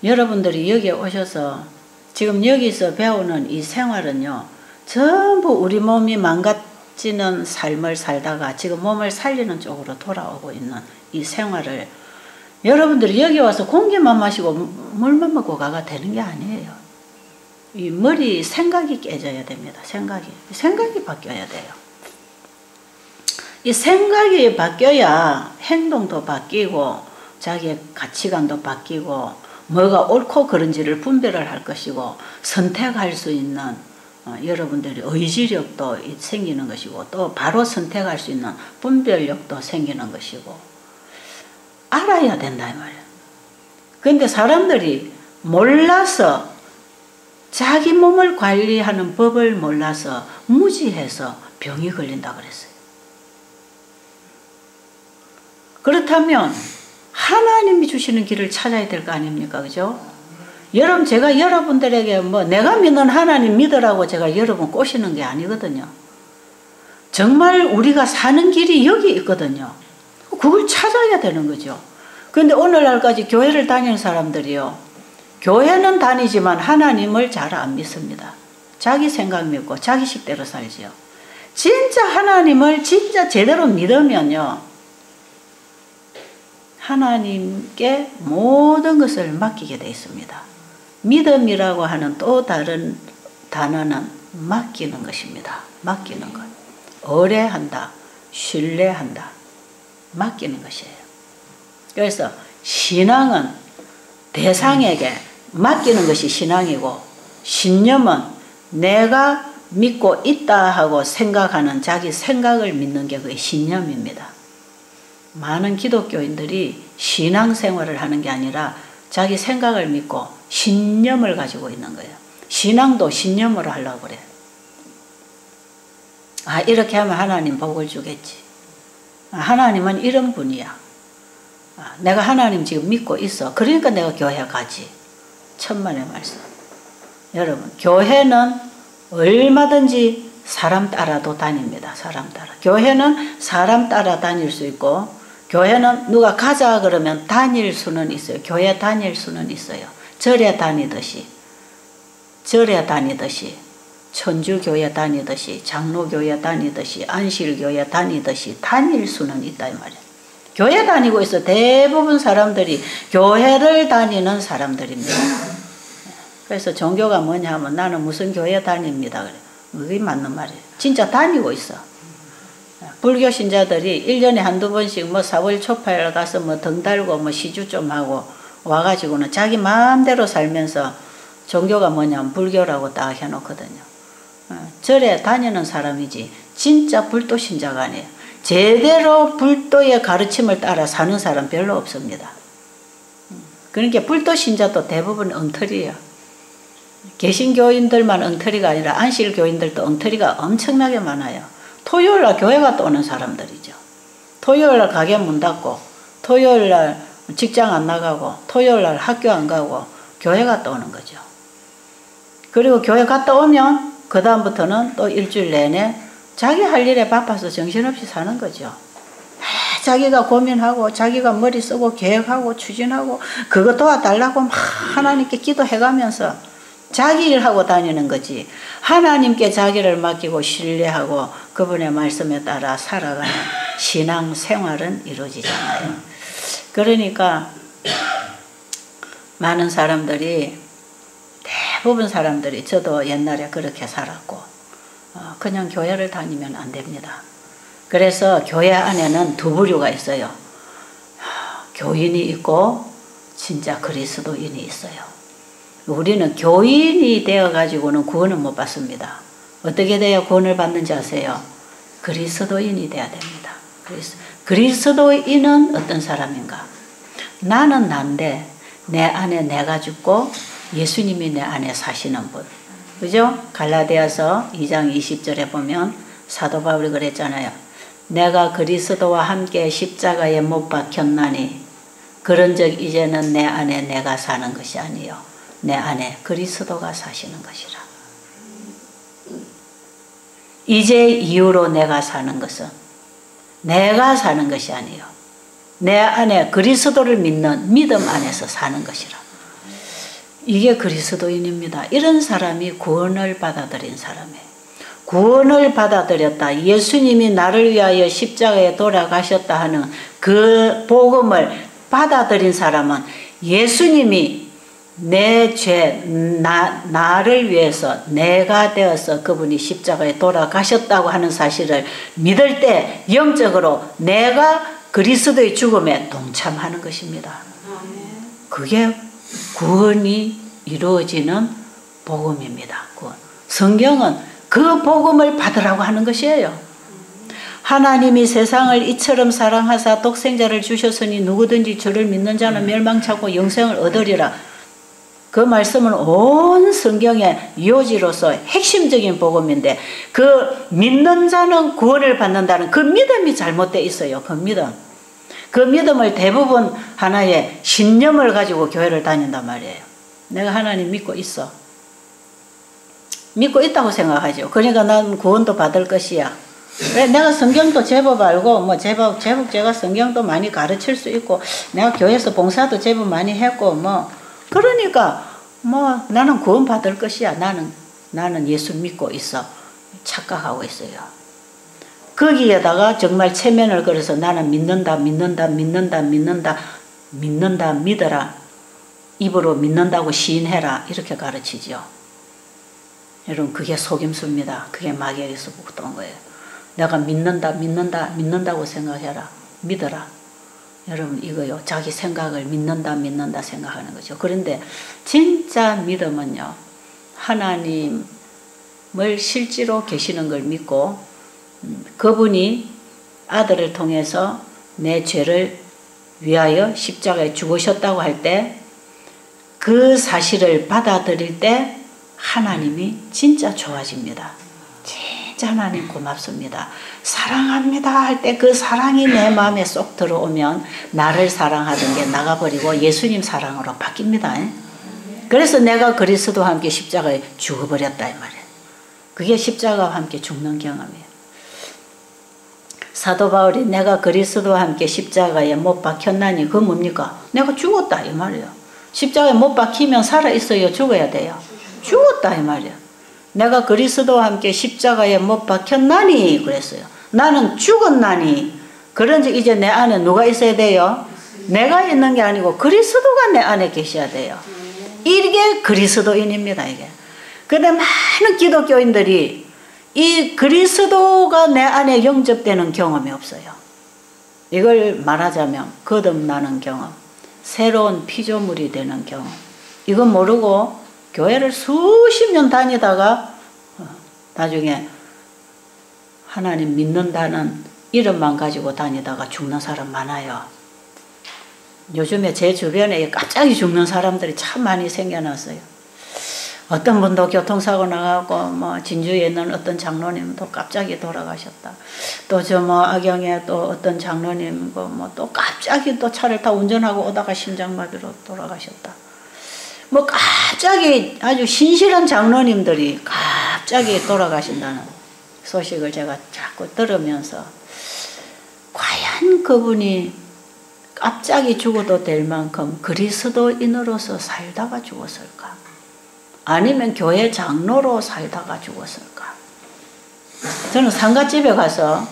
여러분들이 여기에 오셔서 지금 여기서 배우는 이 생활은요, 전부 우리 몸이 망가지는 삶을 살다가 지금 몸을 살리는 쪽으로 돌아오고 있는 이 생활을 여러분들이 여기 와서 공기만 마시고 물만 먹고 가가 되는 게 아니에요. 이 머리 생각이 깨져야 됩니다. 생각이 바뀌어야 돼요. 이 생각이 바뀌어야 행동도 바뀌고 자기의 가치관도 바뀌고 뭐가 옳고 그른지를 분별을 할 것이고 선택할 수 있는 여러분들이 의지력도 생기는 것이고 또 바로 선택할 수 있는 분별력도 생기는 것이고 알아야 된다 이 말이에요. 그런데 사람들이 몰라서 자기 몸을 관리하는 법을 몰라서 무지해서 병이 걸린다 그랬어요. 그렇다면 하나님이 주시는 길을 찾아야 될 거 아닙니까? 그죠? 여러분, 제가 여러분들에게 내가 믿는 하나님 믿으라고 제가 여러분 꼬시는 게 아니거든요. 정말 우리가 사는 길이 여기 있거든요. 그걸 찾아야 되는 거죠. 그런데 오늘날까지 교회를 다니는 사람들이요, 교회는 다니지만 하나님을 잘 안 믿습니다. 자기 생각 믿고 자기 식대로 살지요. 진짜 하나님을 진짜 제대로 믿으면요, 하나님께 모든 것을 맡기게 되어 있습니다. 믿음이라고 하는 또 다른 단어는 맡기는 것입니다. 맡기는 것. 의뢰한다, 신뢰한다, 맡기는 것이에요. 그래서 신앙은 대상에게 맡기는 것이 신앙이고, 신념은 내가 믿고 있다 하고 생각하는 자기 생각을 믿는 게 그게 신념입니다. 많은 기독교인들이 신앙생활을 하는 게 아니라 자기 생각을 믿고 신념을 가지고 있는 거예요. 신앙도 신념으로 하려고 그래. 아, 이렇게 하면 하나님 복을 주겠지. 하나님은 이런 분이야. 내가 하나님 지금 믿고 있어. 그러니까 내가 교회 가지. 천만의 말씀. 여러분, 교회는 얼마든지 사람 따라도 다닙니다. 사람 따라. 교회는 사람 따라 다닐 수 있고, 교회는 누가 가자 그러면 다닐 수는 있어요. 교회 다닐 수는 있어요. 절에 다니듯이, 천주교회 다니듯이, 장로교회 다니듯이, 안실교회 다니듯이 다닐 수는 있다 이 말이에요. 교회 다니고 있어. 대부분 사람들이 교회를 다니는 사람들입니다. 그래서 종교가 뭐냐 하면 나는 무슨 교회 다닙니다. 그래. 그게 맞는 말이에요. 진짜 다니고 있어. 불교 신자들이 1년에 한두 번씩 4월 초파일 가서 등 달고 시주 좀 하고 와가지고는 자기 마음대로 살면서 종교가 뭐냐면 불교라고 딱 해놓거든요. 절에 다니는 사람이지 진짜 불도 신자가 아니에요. 제대로 불도의 가르침을 따라 사는 사람 별로 없습니다. 그러니까 불도 신자도 대부분 엉터리예요. 개신교인들만 엉터리가 아니라 안실교인들도 엉터리가 엄청나게 많아요. 토요일날 교회 갔다 오는 사람들이죠. 토요일날 가게 문 닫고, 토요일날 직장 안 나가고, 토요일날 학교 안 가고 교회 갔다 오는 거죠. 그리고 교회 갔다 오면 그 다음부터는 또 일주일 내내 자기 할 일에 바빠서 정신없이 사는 거죠. 자기가 고민하고 자기가 머리 쓰고 계획하고 추진하고 그거 도와달라고 막 하나님께 기도해가면서 자기 일하고 다니는 거지. 하나님께 자기를 맡기고 신뢰하고 그분의 말씀에 따라 살아가는 신앙생활은 이루어지잖아요. 그러니까 많은 사람들이, 대부분 사람들이, 저도 옛날에 그렇게 살았고 그냥 교회를 다니면 안 됩니다. 그래서 교회 안에는 두 부류가 있어요. 교인이 있고 진짜 그리스도인이 있어요. 우리는 교인이 되어가지고는 구원을 못 받습니다. 어떻게 돼야 구원을 받는지 아세요? 그리스도인이 돼야 됩니다. 그리스도인은 어떤 사람인가? 나는 난데 내 안에 내가 죽고 예수님이 내 안에 사시는 분. 그죠? 갈라디아서 2장 20절에 보면 사도 바울이 그랬잖아요. 내가 그리스도와 함께 십자가에 못 박혔나니 그런즉 이제는 내 안에 내가 사는 것이 아니요 내 안에 그리스도가 사시는 것이라. 이제 이후로 내가 사는 것은 내가 사는 것이 아니요 내 안에 그리스도를 믿는 믿음 안에서 사는 것이라. 이게 그리스도인입니다. 이런 사람이 구원을 받아들인 사람이에요. 구원을 받아들였다. 예수님이 나를 위하여 십자가에 돌아가셨다 하는 그 복음을 받아들인 사람은 예수님이 내 죄, 나를 위해서 내가 되어서 그분이 십자가에 돌아가셨다고 하는 사실을 믿을 때 영적으로 내가 그리스도의 죽음에 동참하는 것입니다. 그게 구원이 이루어지는 복음입니다. 구원. 성경은 그 복음을 받으라고 하는 것이에요. 하나님이 세상을 이처럼 사랑하사 독생자를 주셨으니 누구든지 주를 믿는 자는 멸망치 않고 영생을 얻으리라. 그 말씀은 온 성경의 요지로서 핵심적인 복음인데 그 믿는 자는 구원을 받는다는 그 믿음이 잘못되어 있어요. 그 믿음. 그 믿음을 대부분 하나의 신념을 가지고 교회를 다닌단 말이에요. 내가 하나님 믿고 있어. 믿고 있다고 생각하죠. 그러니까 난 구원도 받을 것이야. 내가 성경도 제법 알고 뭐 제법 제가 성경도 많이 가르칠 수 있고 내가 교회에서 봉사도 제법 많이 했고 뭐 그러니까 뭐 나는 구원 받을 것이야. 나는 예수 믿고 있어. 착각하고 있어요. 거기에다가 정말 체면을 걸어서 나는 믿는다 믿어라. 입으로 믿는다고 시인해라. 이렇게 가르치죠. 여러분 그게 속임수입니다. 그게 마귀에게서 붙은 거예요. 내가 믿는다고 생각해라. 믿어라. 여러분 이거요. 자기 생각을 믿는다 생각하는 거죠. 그런데 진짜 믿음은요. 하나님을 실제로 계시는 걸 믿고 그분이 아들을 통해서 내 죄를 위하여 십자가에 죽으셨다고 할 때 그 사실을 받아들일 때 하나님이 진짜 좋아집니다. 진짜 하나님 고맙습니다. 사랑합니다 할 때 그 사랑이 내 마음에 쏙 들어오면 나를 사랑하던 게 나가버리고 예수님 사랑으로 바뀝니다. 그래서 내가 그리스도와 함께 십자가에 죽어버렸다 이 말이에요. 그게 십자가와 함께 죽는 경험이에요. 사도 바울이 내가 그리스도와 함께 십자가에 못 박혔나니 그건 뭡니까? 내가 죽었다 이 말이에요. 십자가에 못 박히면 살아있어요? 죽어야 돼요? 죽었다 이 말이야. 내가 그리스도와 함께 십자가에 못 박혔나니 그랬어요. 나는 죽었나니. 그런즉 이제 내 안에 누가 있어야 돼요? 내가 있는 게 아니고 그리스도가 내 안에 계셔야 돼요. 이게 그리스도인입니다. 이게. 근데 많은 기독교인들이 이 그리스도가 내 안에 영접되는 경험이 없어요. 이걸 말하자면 거듭나는 경험, 새로운 피조물이 되는 경험. 이건 모르고 교회를 수십 년 다니다가 나중에 하나님 믿는다는 이름만 가지고 다니다가 죽는 사람 많아요. 요즘에 제 주변에 갑자기 죽는 사람들이 참 많이 생겨났어요. 어떤 분도 교통사고 나가고 뭐 진주에 있는 어떤 장로님도 갑자기 돌아가셨다. 또 저 뭐 악영에 또 어떤 장로님 뭐 또 갑자기 또 차를 타 운전하고 오다가 심장마비로 돌아가셨다. 뭐 갑자기 아주 신실한 장로님들이 갑자기 돌아가신다는 소식을 제가 자꾸 들으면서 과연 그분이 갑자기 죽어도 될 만큼 그리스도인으로서 살다가 죽었을까? 아니면 교회 장로로 살다가 죽었을까? 저는 상가집에 가서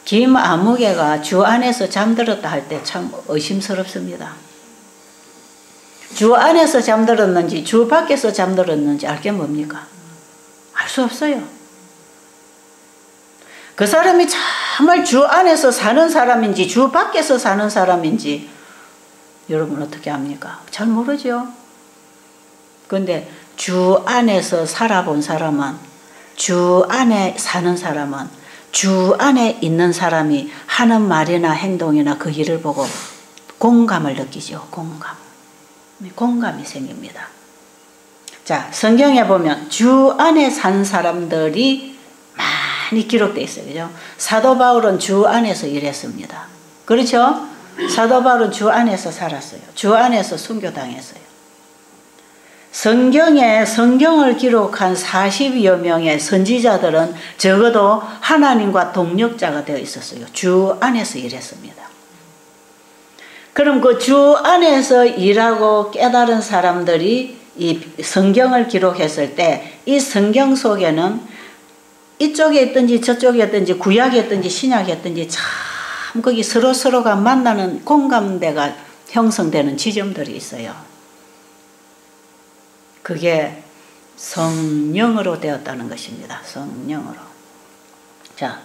김 아무개가 주 안에서 잠들었다 할 때 참 의심스럽습니다. 주 안에서 잠들었는지 주 밖에서 잠들었는지 알게 뭡니까? 알 수 없어요. 그 사람이 정말 주 안에서 사는 사람인지 주 밖에서 사는 사람인지 여러분 어떻게 압니까? 잘 모르죠. 그런데 주 안에서 살아본 사람은, 주 안에 사는 사람은, 주 안에 있는 사람이 하는 말이나 행동이나 그 일을 보고 공감을 느끼죠. 공감이 생깁니다. 자, 성경에 보면 주 안에 산 사람들이 많이 기록되어 있어요. 그죠? 사도 바울은 주 안에서 일했습니다. 그렇죠? 사도 바울은 주 안에서 살았어요. 주 안에서 순교당했어요. 성경에 성경을 기록한 40여 명의 선지자들은 적어도 하나님과 동력자가 되어 있었어요. 주 안에서 일했습니다. 그럼 그 주 안에서 일하고 깨달은 사람들이 이 성경을 기록했을 때 이 성경 속에는 이쪽에 있든지 저쪽에 있든지 구약에 있든지 신약에 있든지 참 거기 서로가 만나는 공감대가 형성되는 지점들이 있어요. 그게 성령으로 되었다는 것입니다. 성령으로. 자,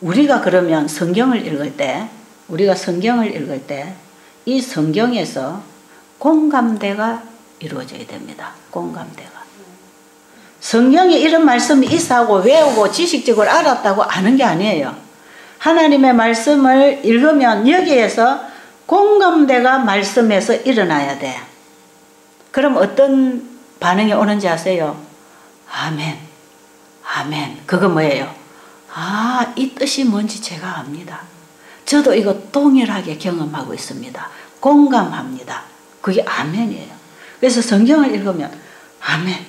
우리가 그러면 성경을 읽을 때 이 성경에서 공감대가 이루어져야 됩니다. 공감대가. 성경에 이런 말씀이 있어 하고 외우고 지식적으로 알았다고 아는 게 아니에요. 하나님의 말씀을 읽으면 여기에서 공감대가 말씀에서 일어나야 돼. 그럼 어떤 반응이 오는지 아세요? 아멘. 아멘. 그거 뭐예요? 아, 이 뜻이 뭔지 제가 압니다. 저도 이거 동일하게 경험하고 있습니다. 공감합니다. 그게 아멘이에요. 그래서 성경을 읽으면 아멘,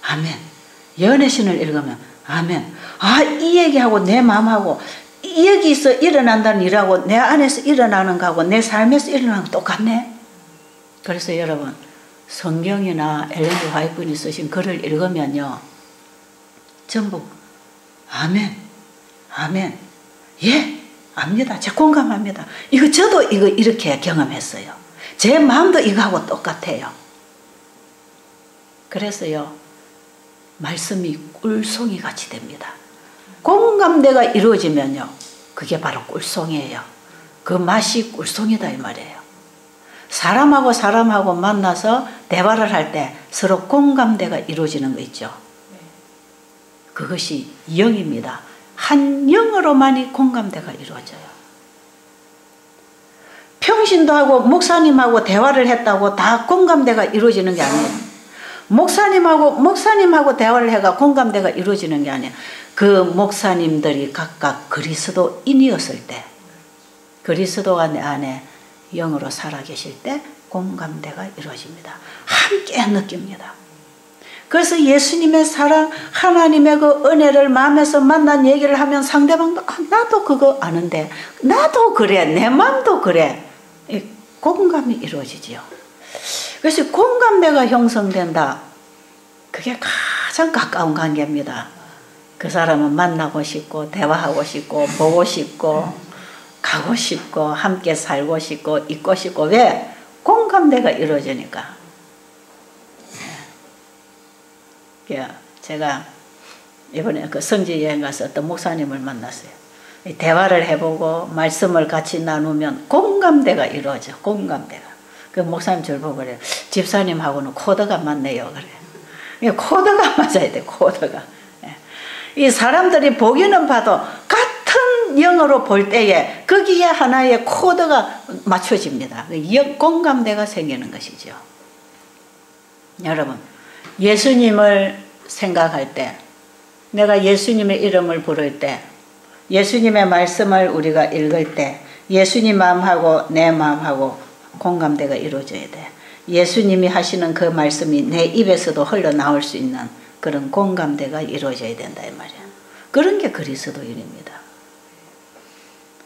아멘. 연애신을 읽으면 아멘. 아, 이 얘기하고 내 마음하고 여기서 일어난다는 일하고 내 안에서 일어나는 거하고 내 삶에서 일어나는 거 똑같네. 그래서 여러분 성경이나 엘렌 G 화이트분이 쓰신 글을 읽으면요 전부 아멘, 아멘. 예, 압니다. 제 공감합니다. 이거 저도 이거 이렇게 경험했어요. 제 마음도 이거하고 똑같아요. 그래서요 말씀이 꿀송이 같이 됩니다. 공감대가 이루어지면요 그게 바로 꿀송이에요. 그 맛이 꿀송이다 이 말이에요. 사람하고 만나서 대화를 할 때 서로 공감대가 이루어지는 거 있죠. 그것이 영입니다. 한 영으로만이 공감대가 이루어져요. 평신도 하고 목사님하고 대화를 했다고 다 공감대가 이루어지는 게 아니에요. 목사님하고 대화를 해가 공감대가 이루어지는 게 아니에요. 그 목사님들이 각각 그리스도인이었을 때, 그리스도가 내 안에 영으로 살아계실 때 공감대가 이루어집니다. 함께 느낍니다. 그래서 예수님의 사랑, 하나님의 그 은혜를 마음에서 만난 얘기를 하면 상대방도 아, 나도 그거 아는데 나도 그래, 내 마음도 그래. 공감이 이루어지지요. 그래서 공감대가 형성된다. 그게 가장 가까운 관계입니다. 그 사람은 만나고 싶고 대화하고 싶고 보고 싶고 가고 싶고 함께 살고 싶고 있고 싶고. 왜? 공감대가 이루어지니까. 제가 이번에 그 성지 여행 가서 어떤 목사님을 만났어요. 대화를 해보고 말씀을 같이 나누면 공감대가 이루어져. 공감대가. 그 목사님 저를 보고 그래요. 집사님하고는 코드가 맞네요. 그래. 코드가 맞아야 돼. 코드가. 이 사람들이 보기는 봐도 같은 영으로 볼 때에 거기에 하나의 코드가 맞춰집니다. 공감대가 생기는 것이죠. 여러분 예수님을 생각할 때, 내가 예수님의 이름을 부를 때, 예수님의 말씀을 우리가 읽을 때 예수님 마음하고 내 마음하고 공감대가 이루어져야 돼. 예수님이 하시는 그 말씀이 내 입에서도 흘러나올 수 있는 그런 공감대가 이루어져야 된다 이 말이야. 그런 게 그리스도인입니다.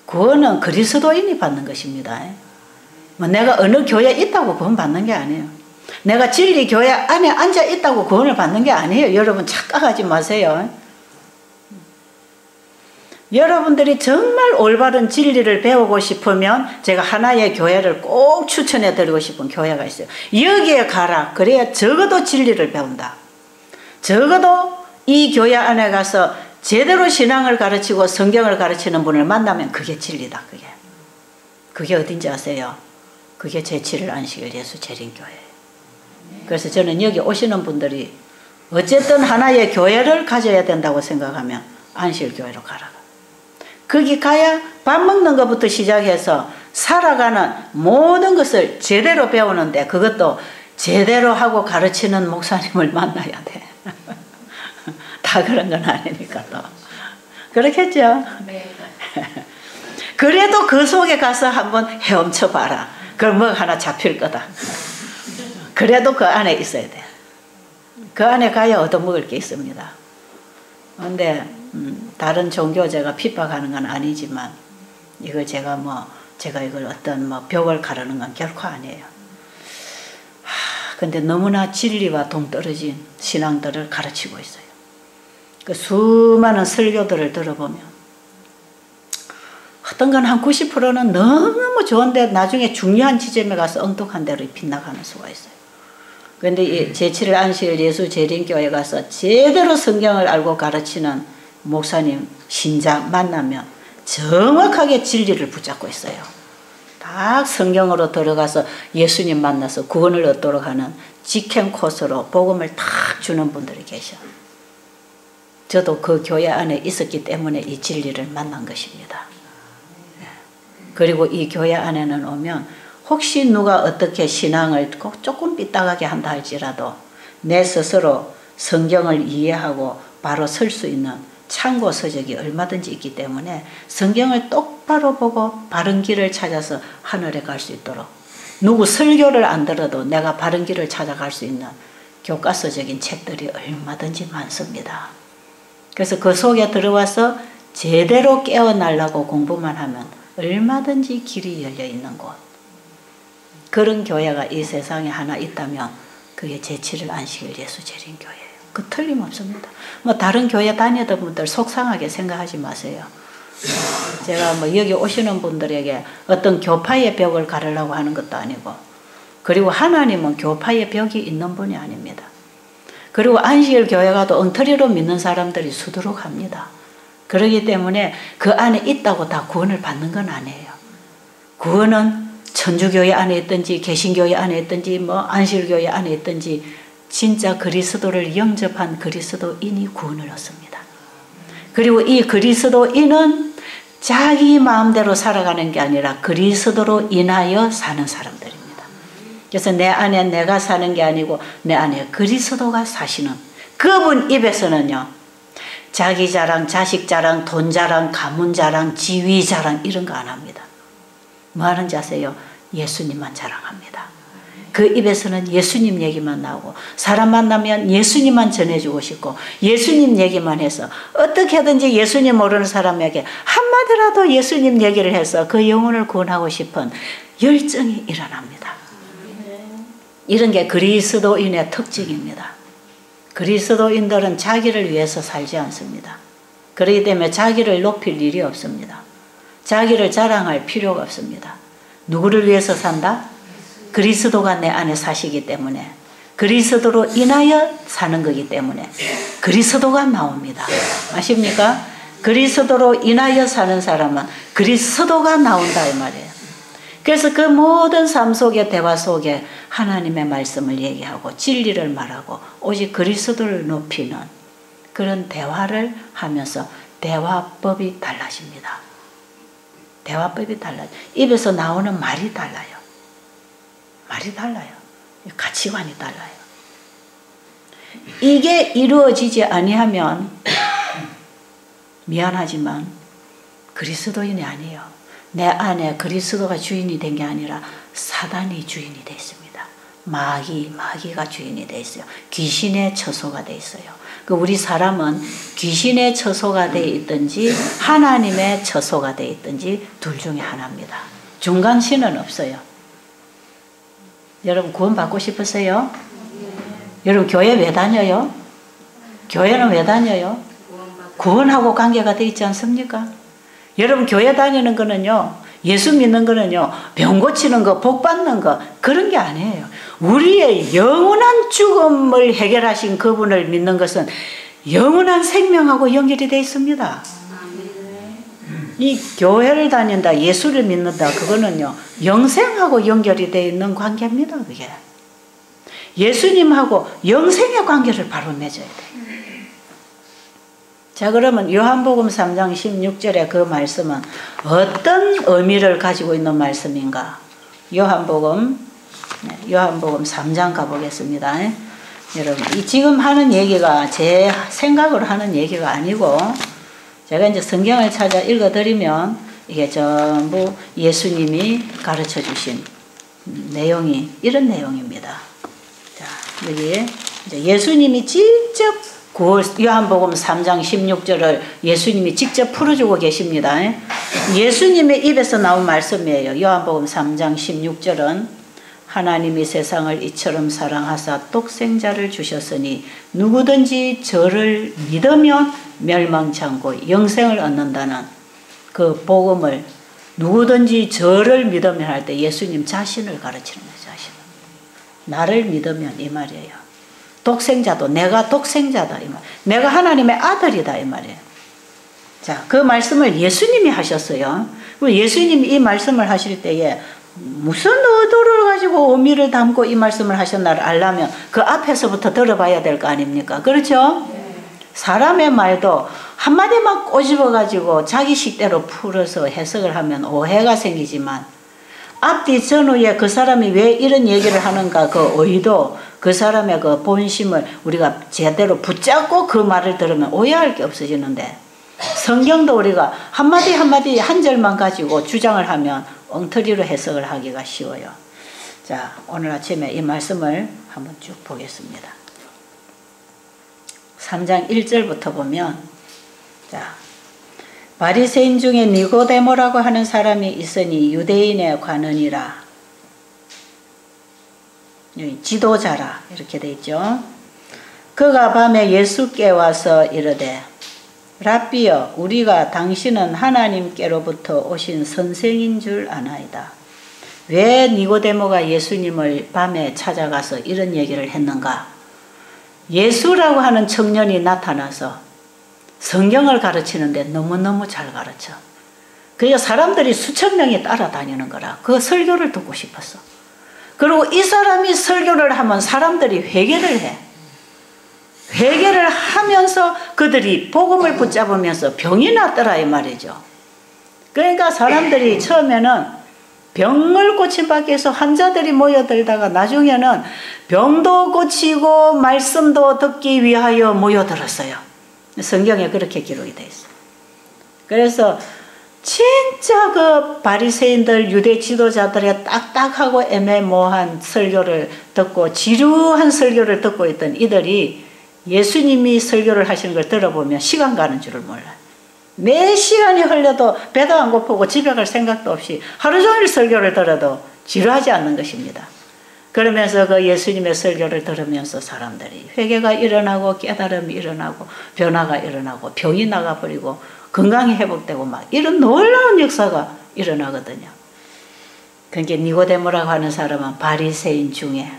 구원은 그리스도인이 받는 것입니다. 뭐 내가 어느 교회에 있다고 구원 받는 게 아니에요. 내가 진리 교회 안에 앉아 있다고 구원을 받는 게 아니에요. 여러분 착각하지 마세요. 여러분들이 정말 올바른 진리를 배우고 싶으면 제가 하나의 교회를 꼭 추천해 드리고 싶은 교회가 있어요. 여기에 가라. 그래야 적어도 진리를 배운다. 적어도 이 교회 안에 가서 제대로 신앙을 가르치고 성경을 가르치는 분을 만나면 그게 진리다. 그게 어딘지 아세요? 그게 제7일 안식일 예수 재림교회예요. 그래서 저는 여기 오시는 분들이 어쨌든 하나의 교회를 가져야 된다고 생각하면 안식일교회로 가라. 거기 가야 밥 먹는 것부터 시작해서 살아가는 모든 것을 제대로 배우는데 그것도 제대로 하고 가르치는 목사님을 만나야 돼. 다 그런 건 아니니까 또. 그렇겠죠? 네. 그래도 그 속에 가서 한번 헤엄쳐 봐라. 그럼 뭐 하나 잡힐 거다. 그래도 그 안에 있어야 돼. 그 안에 가야 얻어먹을 게 있습니다. 그런데 다른 종교 제가 핍박하는 건 아니지만 이거 제가 이걸 어떤 벽을 가르는 건 결코 아니에요. 근데 너무나 진리와 동떨어진 신앙들을 가르치고 있어요. 그 수많은 설교들을 들어보면 어떤 건 한 90%는 너무 좋은데 나중에 중요한 지점에 가서 엉뚱한 대로 빗나가는 수가 있어요. 그런데 제7일 안식일 예수 재림교회 가서 제대로 성경을 알고 가르치는 목사님, 신자 만나면 정확하게 진리를 붙잡고 있어요. 딱 성경으로 들어가서 예수님 만나서 구원을 얻도록 하는 직행 코스로 복음을 탁 주는 분들이 계셔. 저도 그 교회 안에 있었기 때문에 이 진리를 만난 것입니다. 그리고 이 교회 안에는 오면 혹시 누가 어떻게 신앙을 조금 삐딱하게 한다 할지라도 내 스스로 성경을 이해하고 바로 설 수 있는 참고 서적이 얼마든지 있기 때문에 성경을 똑바로 보고 바른 길을 찾아서 하늘에 갈 수 있도록, 누구 설교를 안 들어도 내가 바른 길을 찾아갈 수 있는 교과서적인 책들이 얼마든지 많습니다. 그래서 그 속에 들어와서 제대로 깨어나려고 공부만 하면 얼마든지 길이 열려 있는 곳, 그런 교회가 이 세상에 하나 있다면 그게 제7일 안식일 예수 재림교회예요. 그 틀림없습니다. 뭐 다른 교회 다니던 분들 속상하게 생각하지 마세요. 제가 뭐 여기 오시는 분들에게 어떤 교파의 벽을 가르려고 하는 것도 아니고, 그리고 하나님은 교파의 벽이 있는 분이 아닙니다. 그리고 안식일 교회 가도 엉터리로 믿는 사람들이 수두룩합니다. 그렇기 때문에 그 안에 있다고 다 구원을 받는 건 아니에요. 구원은 천주교회 안에 있든지 개신교회 안에 있든지 뭐 안식일교회 안에 있든지 진짜 그리스도를 영접한 그리스도인이 구원을 얻습니다. 그리고 이 그리스도인은 자기 마음대로 살아가는 게 아니라 그리스도로 인하여 사는 사람들입니다. 그래서 내 안에 내가 사는 게 아니고 내 안에 그리스도가 사시는 그분 입에서는요, 자기 자랑, 자식 자랑, 돈 자랑, 가문 자랑, 지위 자랑 이런 거 안 합니다. 뭐 하는지 아세요? 예수님만 자랑합니다. 그 입에서는 예수님 얘기만 나오고, 사람 만나면 예수님만 전해주고 싶고 예수님 얘기만 해서 어떻게든지 예수님 모르는 사람에게 한마디라도 예수님 얘기를 해서 그 영혼을 구원하고 싶은 열정이 일어납니다. 이런 게 그리스도인의 특징입니다. 그리스도인들은 자기를 위해서 살지 않습니다. 그렇기 때문에 자기를 높일 일이 없습니다. 자기를 자랑할 필요가 없습니다. 누구를 위해서 산다? 그리스도가 내 안에 사시기 때문에, 그리스도로 인하여 사는 거기 때문에 그리스도가 나옵니다. 아십니까? 그리스도로 인하여 사는 사람은 그리스도가 나온다 이 말이에요. 그래서 그 모든 삶 속에, 대화 속에 하나님의 말씀을 얘기하고 진리를 말하고 오직 그리스도를 높이는 그런 대화를 하면서 대화법이 달라집니다. 대화법이 달라요. 입에서 나오는 말이 달라요. 말이 달라요. 가치관이 달라요. 이게 이루어지지 아니하면 미안하지만 그리스도인이 아니에요. 내 안에 그리스도가 주인이 된 게 아니라 사단이 주인이 되어 있습니다. 마귀가 주인이 되어 있어요. 귀신의 처소가 되어 있어요. 우리 사람은 귀신의 처소가 되어 있든지 하나님의 처소가 되어 있든지 둘 중에 하나입니다. 중간신은 없어요. 여러분 구원 받고 싶으세요? 여러분 교회 왜 다녀요? 교회는 왜 다녀요? 구원하고 관계가 되어 있지 않습니까? 여러분 교회 다니는 거는요, 예수 믿는 거는요, 병 고치는 거, 복 받는 거 그런 게 아니에요. 우리의 영원한 죽음을 해결하신 그분을 믿는 것은 영원한 생명하고 연결이 되어 있습니다. 이 교회를 다닌다, 예수를 믿는다, 그거는요 영생하고 연결이 되어 있는 관계입니다. 그게 예수님하고 영생의 관계를 바로 맺어야 돼요. 자, 그러면 요한복음 3장 16절의 그 말씀은 어떤 의미를 가지고 있는 말씀인가? 요한복음 3장 가보겠습니다. 여러분, 지금 하는 얘기가 제 생각으로 하는 얘기가 아니고, 제가 이제 성경을 찾아 읽어드리면 이게 전부 예수님이 가르쳐 주신 내용이 이런 내용입니다. 자, 여기 이제 예수님이 직접 요한복음 3장 16절을 예수님이 직접 풀어주고 계십니다. 예수님의 입에서 나온 말씀이에요. 요한복음 3장 16절은 하나님이 세상을 이처럼 사랑하사 독생자를 주셨으니 누구든지 저를 믿으면 멸망치 않고 영생을 얻는다는 그 복음을 누구든지 저를 믿으면 할 때 예수님 자신을 가르치는 거예요. 자신. 나를 믿으면 이 말이에요. 독생자도 내가 독생자다 이 말. 내가 하나님의 아들이다 이 말이에요. 자, 그 말씀을 예수님이 하셨어요. 예수님이 이 말씀을 하실 때에 무슨 의도를 가지고 의미를 담고 이 말씀을 하셨나를 알려면 그 앞에서부터 들어봐야 될 거 아닙니까? 그렇죠? 사람의 말도 한마디만 꼬집어 가지고 자기 식대로 풀어서 해석을 하면 오해가 생기지만 앞뒤 전후에 그 사람이 왜 이런 얘기를 하는가 그 의도 그 사람의 그 본심을 우리가 제대로 붙잡고 그 말을 들으면 오해할 게 없어지는데 성경도 우리가 한마디 한마디 한 절만 가지고 주장을 하면 엉터리로 해석을 하기가 쉬워요. 자, 오늘 아침에 이 말씀을 한번 쭉 보겠습니다. 3장 1절부터 보면 자, 바리새인 중에 니고데모라고 하는 사람이 있으니 유대인의 관원이라 지도자라 이렇게 돼 있죠. 그가 밤에 예수께 와서 이르되 랍비여 우리가 당신은 하나님께로부터 오신 선생인 줄 아나이다. 왜 니고데모가 예수님을 밤에 찾아가서 이런 얘기를 했는가? 예수라고 하는 청년이 나타나서 성경을 가르치는데 너무너무 잘 가르쳐. 그래서 사람들이 수천 명이 따라다니는 거라. 그 설교를 듣고 싶었어. 그리고 이 사람이 설교를 하면 사람들이 회개를 해. 회개를 하면서 그들이 복음을 붙잡으면서 병이 났더라 이 말이죠. 그러니까 사람들이 처음에는 병을 고침받기 위해서 환자들이 모여들다가 나중에는 병도 고치고 말씀도 듣기 위하여 모여들었어요. 성경에 그렇게 기록이 되어 있어요. 그래서 진짜 그 바리새인들 유대 지도자들의 딱딱하고 애매모호한 설교를 듣고 지루한 설교를 듣고 있던 이들이 예수님이 설교를 하시는 걸 들어보면 시간 가는 줄을 몰라요. 몇 시간이 흘려도 배도 안 고프고 집에 갈 생각도 없이 하루 종일 설교를 들어도 지루하지 않는 것입니다. 그러면서 그 예수님의 설교를 들으면서 사람들이 회개가 일어나고 깨달음이 일어나고 변화가 일어나고 병이 나가버리고 건강이 회복되고 막 이런 놀라운 역사가 일어나거든요. 그러니까 니고데모라고 하는 사람은 바리새인 중에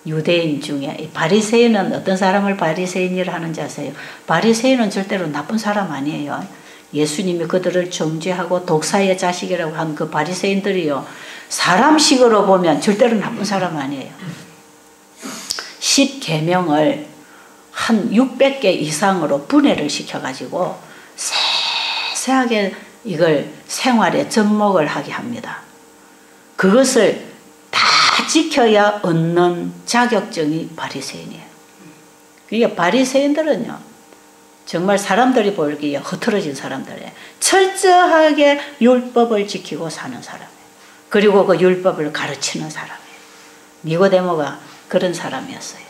유대인 중에 이 바리새인은 어떤 사람을 바리새인이라 하는지 아세요? 바리새인은 절대로 나쁜 사람 아니에요. 예수님이 그들을 정죄하고 독사의 자식이라고 한 그 바리새인들이요. 사람식으로 보면 절대로 나쁜 사람 아니에요. 10계명을 한 600개 이상으로 분해를 시켜가지고 세세하게 이걸 생활에 접목을 하게 합니다. 그것을 다 지켜야 얻는 자격증이 바리새인이에요. 그러니까 바리새인들은요. 정말 사람들이 보기에 흐트러진 사람들이에요. 철저하게 율법을 지키고 사는 사람이에요. 그리고 그 율법을 가르치는 사람이에요. 니고데모가 그런 사람이었어요.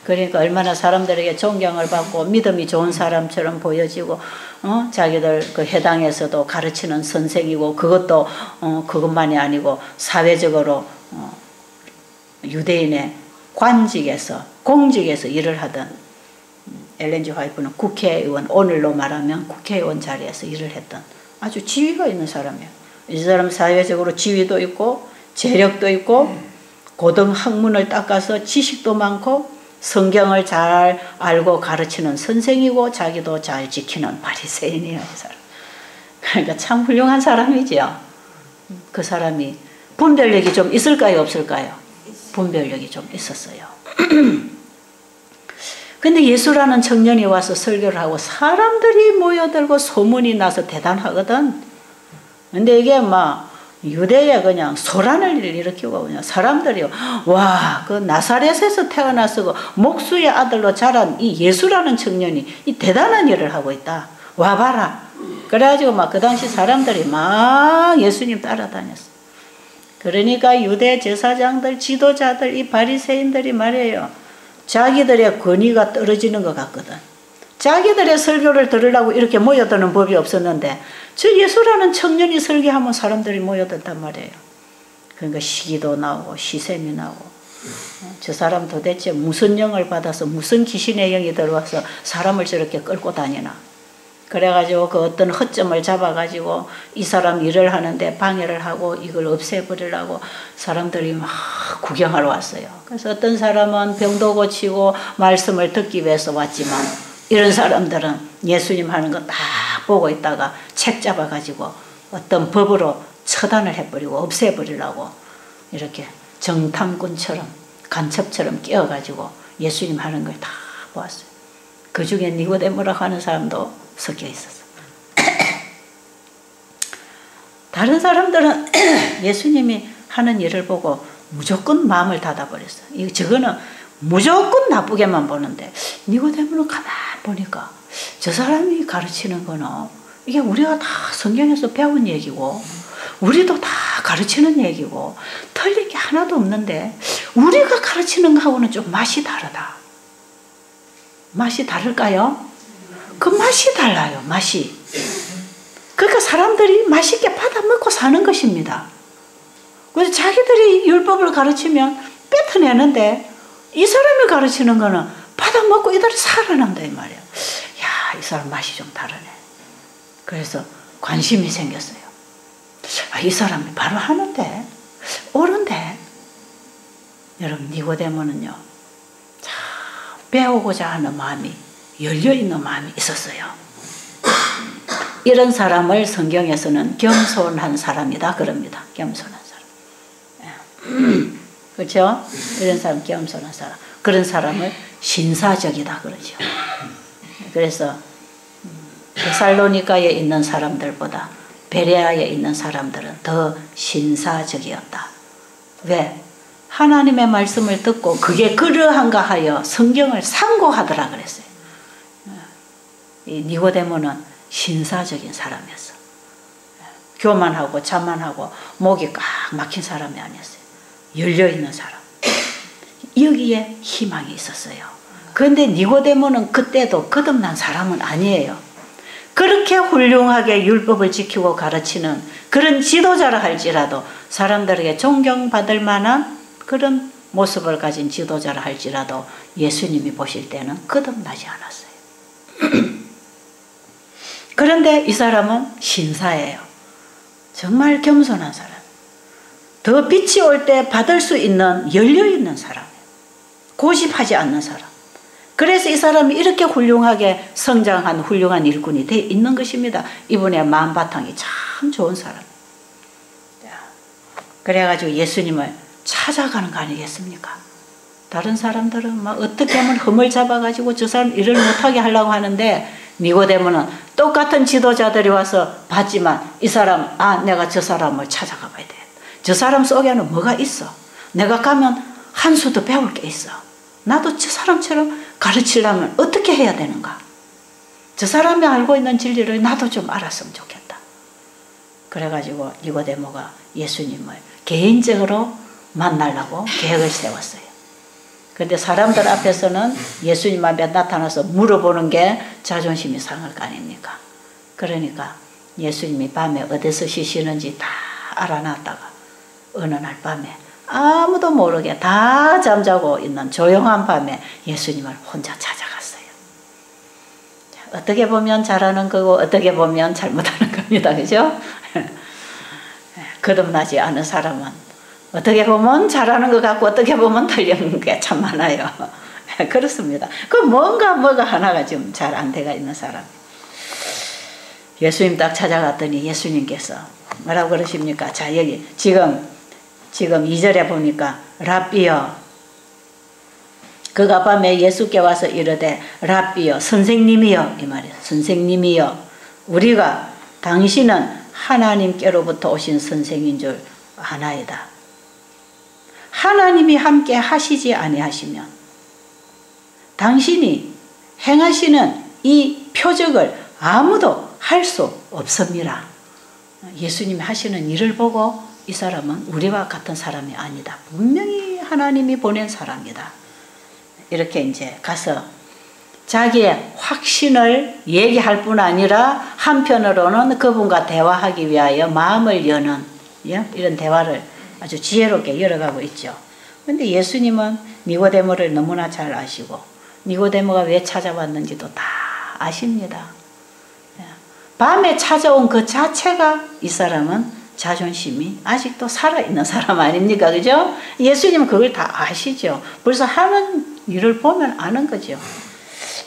그러니까 얼마나 사람들에게 존경을 받고 믿음이 좋은 사람처럼 보여지고 자기들 그 해당에서도 가르치는 선생이고 그것도 그것만이 아니고 사회적으로 유대인의 관직에서 공직에서 일을 하던 엘렌 G. 화이트는 국회의원 오늘로 말하면 국회의원 자리에서 일을 했던 아주 지위가 있는 사람이에요. 이 사람 사회적으로 지위도 있고 재력도 있고 고등 학문을 닦아서 지식도 많고 성경을 잘 알고 가르치는 선생이고 자기도 잘 지키는 바리새인이에요. 이 사람. 그러니까 참 훌륭한 사람이죠. 그 사람이 분별력이 좀 있을까요? 없을까요? 분별력이 좀 있었어요. 근데 예수라는 청년이 와서 설교를 하고 사람들이 모여들고 소문이 나서 대단하거든. 근데 이게 막 유대에 그냥 소란을 일으키고 그냥 사람들이 와, 그 나사렛에서 태어나서 그 목수의 아들로 자란 이 예수라는 청년이 이 대단한 일을 하고 있다. 와봐라. 그래가지고 막 그 당시 사람들이 막 예수님 따라다녔어. 그러니까 유대 제사장들, 지도자들, 이 바리새인들이 말이에요. 자기들의 권위가 떨어지는 것 같거든. 자기들의 설교를 들으려고 이렇게 모여드는 법이 없었는데 저 예수라는 청년이 설교하면 사람들이 모여든단 말이에요. 그러니까 시기도 나오고 시샘이 나오고 저 사람 도대체 무슨 영을 받아서 무슨 귀신의 영이 들어와서 사람을 저렇게 끌고 다니나. 그래가지고 그 어떤 허점을 잡아가지고 이 사람 일을 하는데 방해를 하고 이걸 없애버리려고 사람들이 막 구경하러 왔어요. 그래서 어떤 사람은 병도 고치고 말씀을 듣기 위해서 왔지만 이런 사람들은 예수님 하는 거 딱 보고 있다가 책 잡아가지고 어떤 법으로 처단을 해버리고 없애버리려고 이렇게 정탐꾼처럼 간첩처럼 끼어가지고 예수님 하는 걸 다 보았어요. 그 중에 니고데모라고 하는 사람도 섞여 있었어. 다른 사람들은 예수님이 하는 일을 보고 무조건 마음을 닫아버렸어. 저거는 무조건 나쁘게만 보는데 니고데모는 가만 보니까 저 사람이 가르치는 거는 이게 우리가 다 성경에서 배운 얘기고 우리도 다 가르치는 얘기고 틀린 게 하나도 없는데 우리가 가르치는 거하고는 좀 맛이 다르다. 맛이 다를까요? 그 맛이 달라요. 맛이. 그러니까 사람들이 맛있게 받아먹고 사는 것입니다. 그래서 자기들이 율법을 가르치면 뱉어내는데 이 사람이 가르치는 거는 받아먹고 이들이 살아난다 이 말이에요. 야, 이 사람 맛이 좀 다르네. 그래서 관심이 생겼어요. 아, 이 사람이 바로 하는데 옳은데. 여러분 니고데모는요 참 배우고자 하는 마음이 열려있는 마음이 있었어요. 이런 사람을 성경에서는 겸손한 사람이다 그럽니다. 겸손한 사람. 그렇죠? 이런 사람 겸손한 사람. 그런 사람을 신사적이다 그러죠. 그래서 데살로니가에 있는 사람들보다 베레아에 있는 사람들은 더 신사적이었다. 왜? 하나님의 말씀을 듣고 그게 그러한가 하여 성경을 상고하더라 그랬어요. 이 니고데모는 신사적인 사람이었어. 교만하고 자만하고 목이 꽉 막힌 사람이 아니었어요. 열려있는 사람. 여기에 희망이 있었어요. 그런데 니고데모는 그때도 거듭난 사람은 아니에요. 그렇게 훌륭하게 율법을 지키고 가르치는 그런 지도자라 할지라도 사람들에게 존경받을 만한 그런 모습을 가진 지도자라 할지라도 예수님이 보실 때는 거듭나지 않았어요. 그런데 이 사람은 신사예요. 정말 겸손한 사람. 더 빛이 올 때 받을 수 있는 열려있는 사람이에요. 고집하지 않는 사람. 그래서 이 사람이 이렇게 훌륭하게 성장한 훌륭한 일꾼이 돼 있는 것입니다. 이분의 마음바탕이 참 좋은 사람. 그래가지고 예수님을 찾아가는 거 아니겠습니까? 다른 사람들은 막 어떻게 하면 흠을 잡아가지고 저 사람 일을 못하게 하려고 하는데 니고데모는 똑같은 지도자들이 와서 봤지만 이 사람, 아, 내가 저 사람을 찾아가 봐야 돼. 저 사람 속에는 뭐가 있어. 내가 가면 한 수도 배울 게 있어. 나도 저 사람처럼 가르치려면 어떻게 해야 되는가? 저 사람이 알고 있는 진리를 나도 좀 알았으면 좋겠다. 그래가지고 니고데모가 예수님을 개인적으로 만나려고 계획을 세웠어요. 그런데 사람들 앞에서는 예수님 앞에 나타나서 물어보는 게 자존심이 상할 거 아닙니까? 그러니까 예수님이 밤에 어디서 쉬시는지 다 알아놨다가 어느 날 밤에 아무도 모르게 다 잠자고 있는 조용한 밤에 예수님을 혼자 찾아갔어요. 어떻게 보면 잘하는 거고 어떻게 보면 잘못하는 겁니다. 그죠? 거듭나지 않은 사람은 어떻게 보면 잘하는 것 같고 어떻게 보면 틀리는 게 참 많아요. 그렇습니다. 그 뭐가 하나가 지금 잘 안 돼가 있는 사람. 예수님 딱 찾아갔더니 예수님께서 뭐라고 그러십니까? 자, 여기 지금 2절에 보니까 랍비여, 그가 밤에 예수께 와서 이르되 랍비여, 선생님이여, 이 말이에요. 선생님이여, 우리가 당신은 하나님께로부터 오신 선생인 줄 아나이다. 하나님이 함께 하시지 아니하시면 당신이 행하시는 이 표적을 아무도 할 수 없습니다. 예수님이 하시는 일을 보고 이 사람은 우리와 같은 사람이 아니다. 분명히 하나님이 보낸 사람이다. 이렇게 이제 가서 자기의 확신을 얘기할 뿐 아니라 한편으로는 그분과 대화하기 위하여 마음을 여는 이런 대화를 아주 지혜롭게 열어가고 있죠. 근데 예수님은 니고데모를 너무나 잘 아시고 니고데모가 왜 찾아왔는지도 다 아십니다. 밤에 찾아온 그 자체가 이 사람은 자존심이 아직도 살아있는 사람 아닙니까? 그죠? 예수님은 그걸 다 아시죠. 벌써 하는 일을 보면 아는 거죠.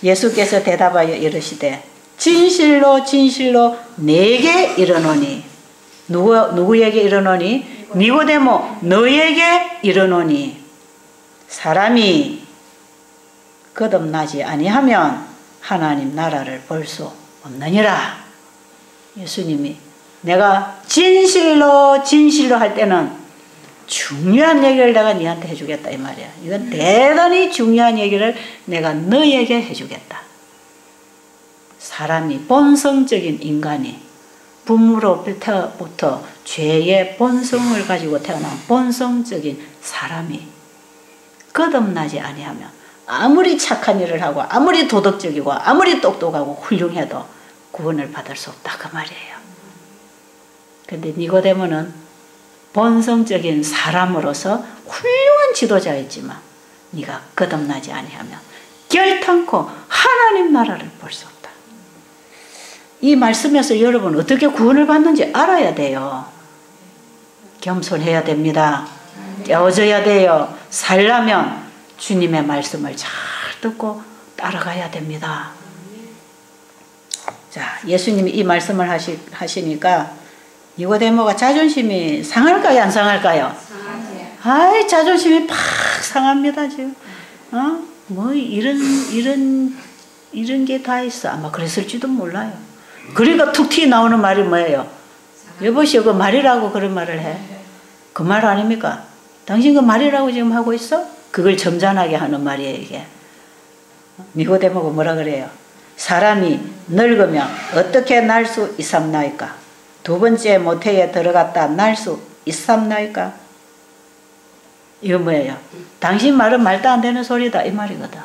예수께서 대답하여 이르시되 진실로 진실로 내게 이르노니 누구에게 이르노니? 니고데모 너에게 이르노니 사람이 거듭나지 아니하면 하나님 나라를 볼 수 없느니라. 예수님이 내가 진실로 진실로 할 때는 중요한 얘기를 내가 너한테 해주겠다 이 말이야. 이건 대단히 중요한 얘기를 내가 너에게 해주겠다. 사람이 본성적인 인간이 부모로부터 죄의 본성을 가지고 태어난 본성적인 사람이 거듭나지 아니하면 아무리 착한 일을 하고 아무리 도덕적이고 아무리 똑똑하고 훌륭해도 구원을 받을 수 없다 그 말이에요. 근데 니고데모는 본성적인 사람으로서 훌륭한 지도자였지만 네가 거듭나지 아니하면 결탄코 하나님 나라를 볼 수 없다. 이 말씀에서 여러분 어떻게 구원을 받는지 알아야 돼요. 겸손해야 됩니다. 깨어져야 돼요. 살려면 주님의 말씀을 잘 듣고 따라가야 됩니다. 자, 예수님이 이 말씀을 하시니까 니고데모가 자존심이 상할까요? 안 상할까요? 아이, 자존심이 팍 상합니다, 지금. 뭐, 이런 게 다 있어. 아마 그랬을지도 몰라요. 그러니까 툭 튀어나오는 말이 뭐예요? 여보시오, 그 말이라고 그런 말을 해. 그 말 아닙니까? 당신 그 말이라고 지금 하고 있어? 그걸 점잖하게 하는 말이에요, 이게. 니고데모가 뭐라 그래요? 사람이 늙으면 어떻게 날 수 있삼나이까? 두 번째 모태에 들어갔다 날 수 있삼나이까? 이거 뭐예요? 당신 말은 말도 안 되는 소리다 이 말이거든.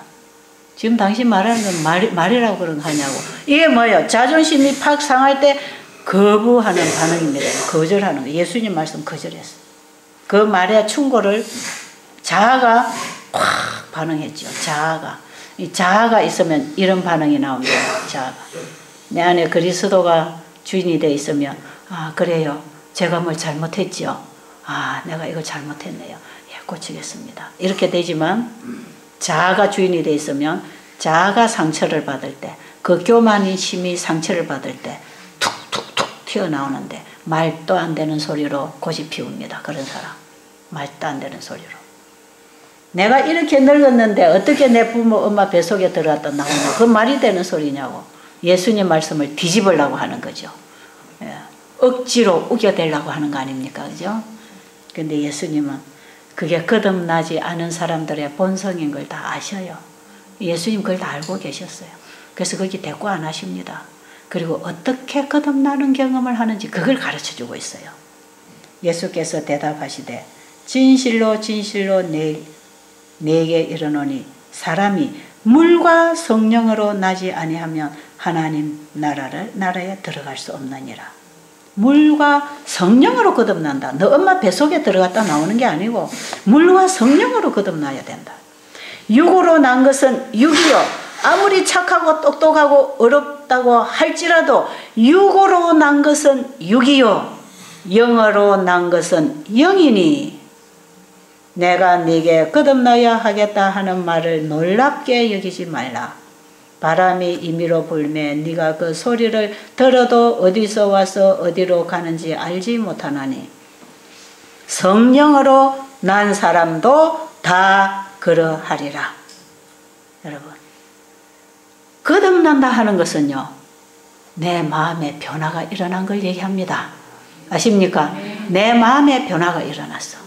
지금 당신 말하는 건 말이라고 그런 거 하냐고. 이게 뭐예요? 자존심이 팍 상할 때 거부하는 반응입니다. 거절하는 거. 예수님 말씀 거절했어. 그 말에 충고를 자아가 확 반응했죠. 자아가. 이 자아가 있으면 이런 반응이 나옵니다. 자아가. 내 안에 그리스도가 주인이 되어 있으면 아 그래요. 제가 뭘 잘못했죠. 아 내가 이거 잘못했네요. 예, 고치겠습니다. 이렇게 되지만 자아가 주인이 되어 있으면 자아가 상처를 받을 때 그 교만인 심이 상처를 받을 때 툭툭툭 튀어나오는데 말도 안 되는 소리로 고집 피웁니다. 그런 사람. 말도 안 되는 소리로. 내가 이렇게 늙었는데 어떻게 내 부모 엄마 뱃속에 들어갔다 나오냐. 그 말이 되는 소리냐고. 예수님 말씀을 뒤집으려고 하는 거죠. 예. 억지로 우겨대려고 하는 거 아닙니까? 그죠? 근데 예수님은 그게 거듭나지 않은 사람들의 본성인 걸 다 아셔요. 예수님 그걸 다 알고 계셨어요. 그래서 거기 대꾸 안 하십니다. 그리고 어떻게 거듭나는 경험을 하는지 그걸 가르쳐주고 있어요. 예수께서 대답하시되 진실로 진실로 내게 이르노니 사람이 물과 성령으로 나지 아니하면 하나님 나라에 들어갈 수 없느니라. 물과 성령으로 거듭난다. 너 엄마 뱃속에 들어갔다 나오는 게 아니고 물과 성령으로 거듭나야 된다. 육으로 난 것은 육이요. 아무리 착하고 똑똑하고 어렵다고 할지라도 육으로 난 것은 육이요. 영으로 난 것은 영이니 내가 네게 거듭나야 하겠다 하는 말을 놀랍게 여기지 말라. 바람이 임의로 불매 네가 그 소리를 들어도 어디서 와서 어디로 가는지 알지 못하나니 성령으로 난 사람도 다 그러하리라. 여러분 거듭난다 하는 것은요 내 마음에 변화가 일어난 걸 얘기합니다. 아십니까? 내 마음에 변화가 일어났어.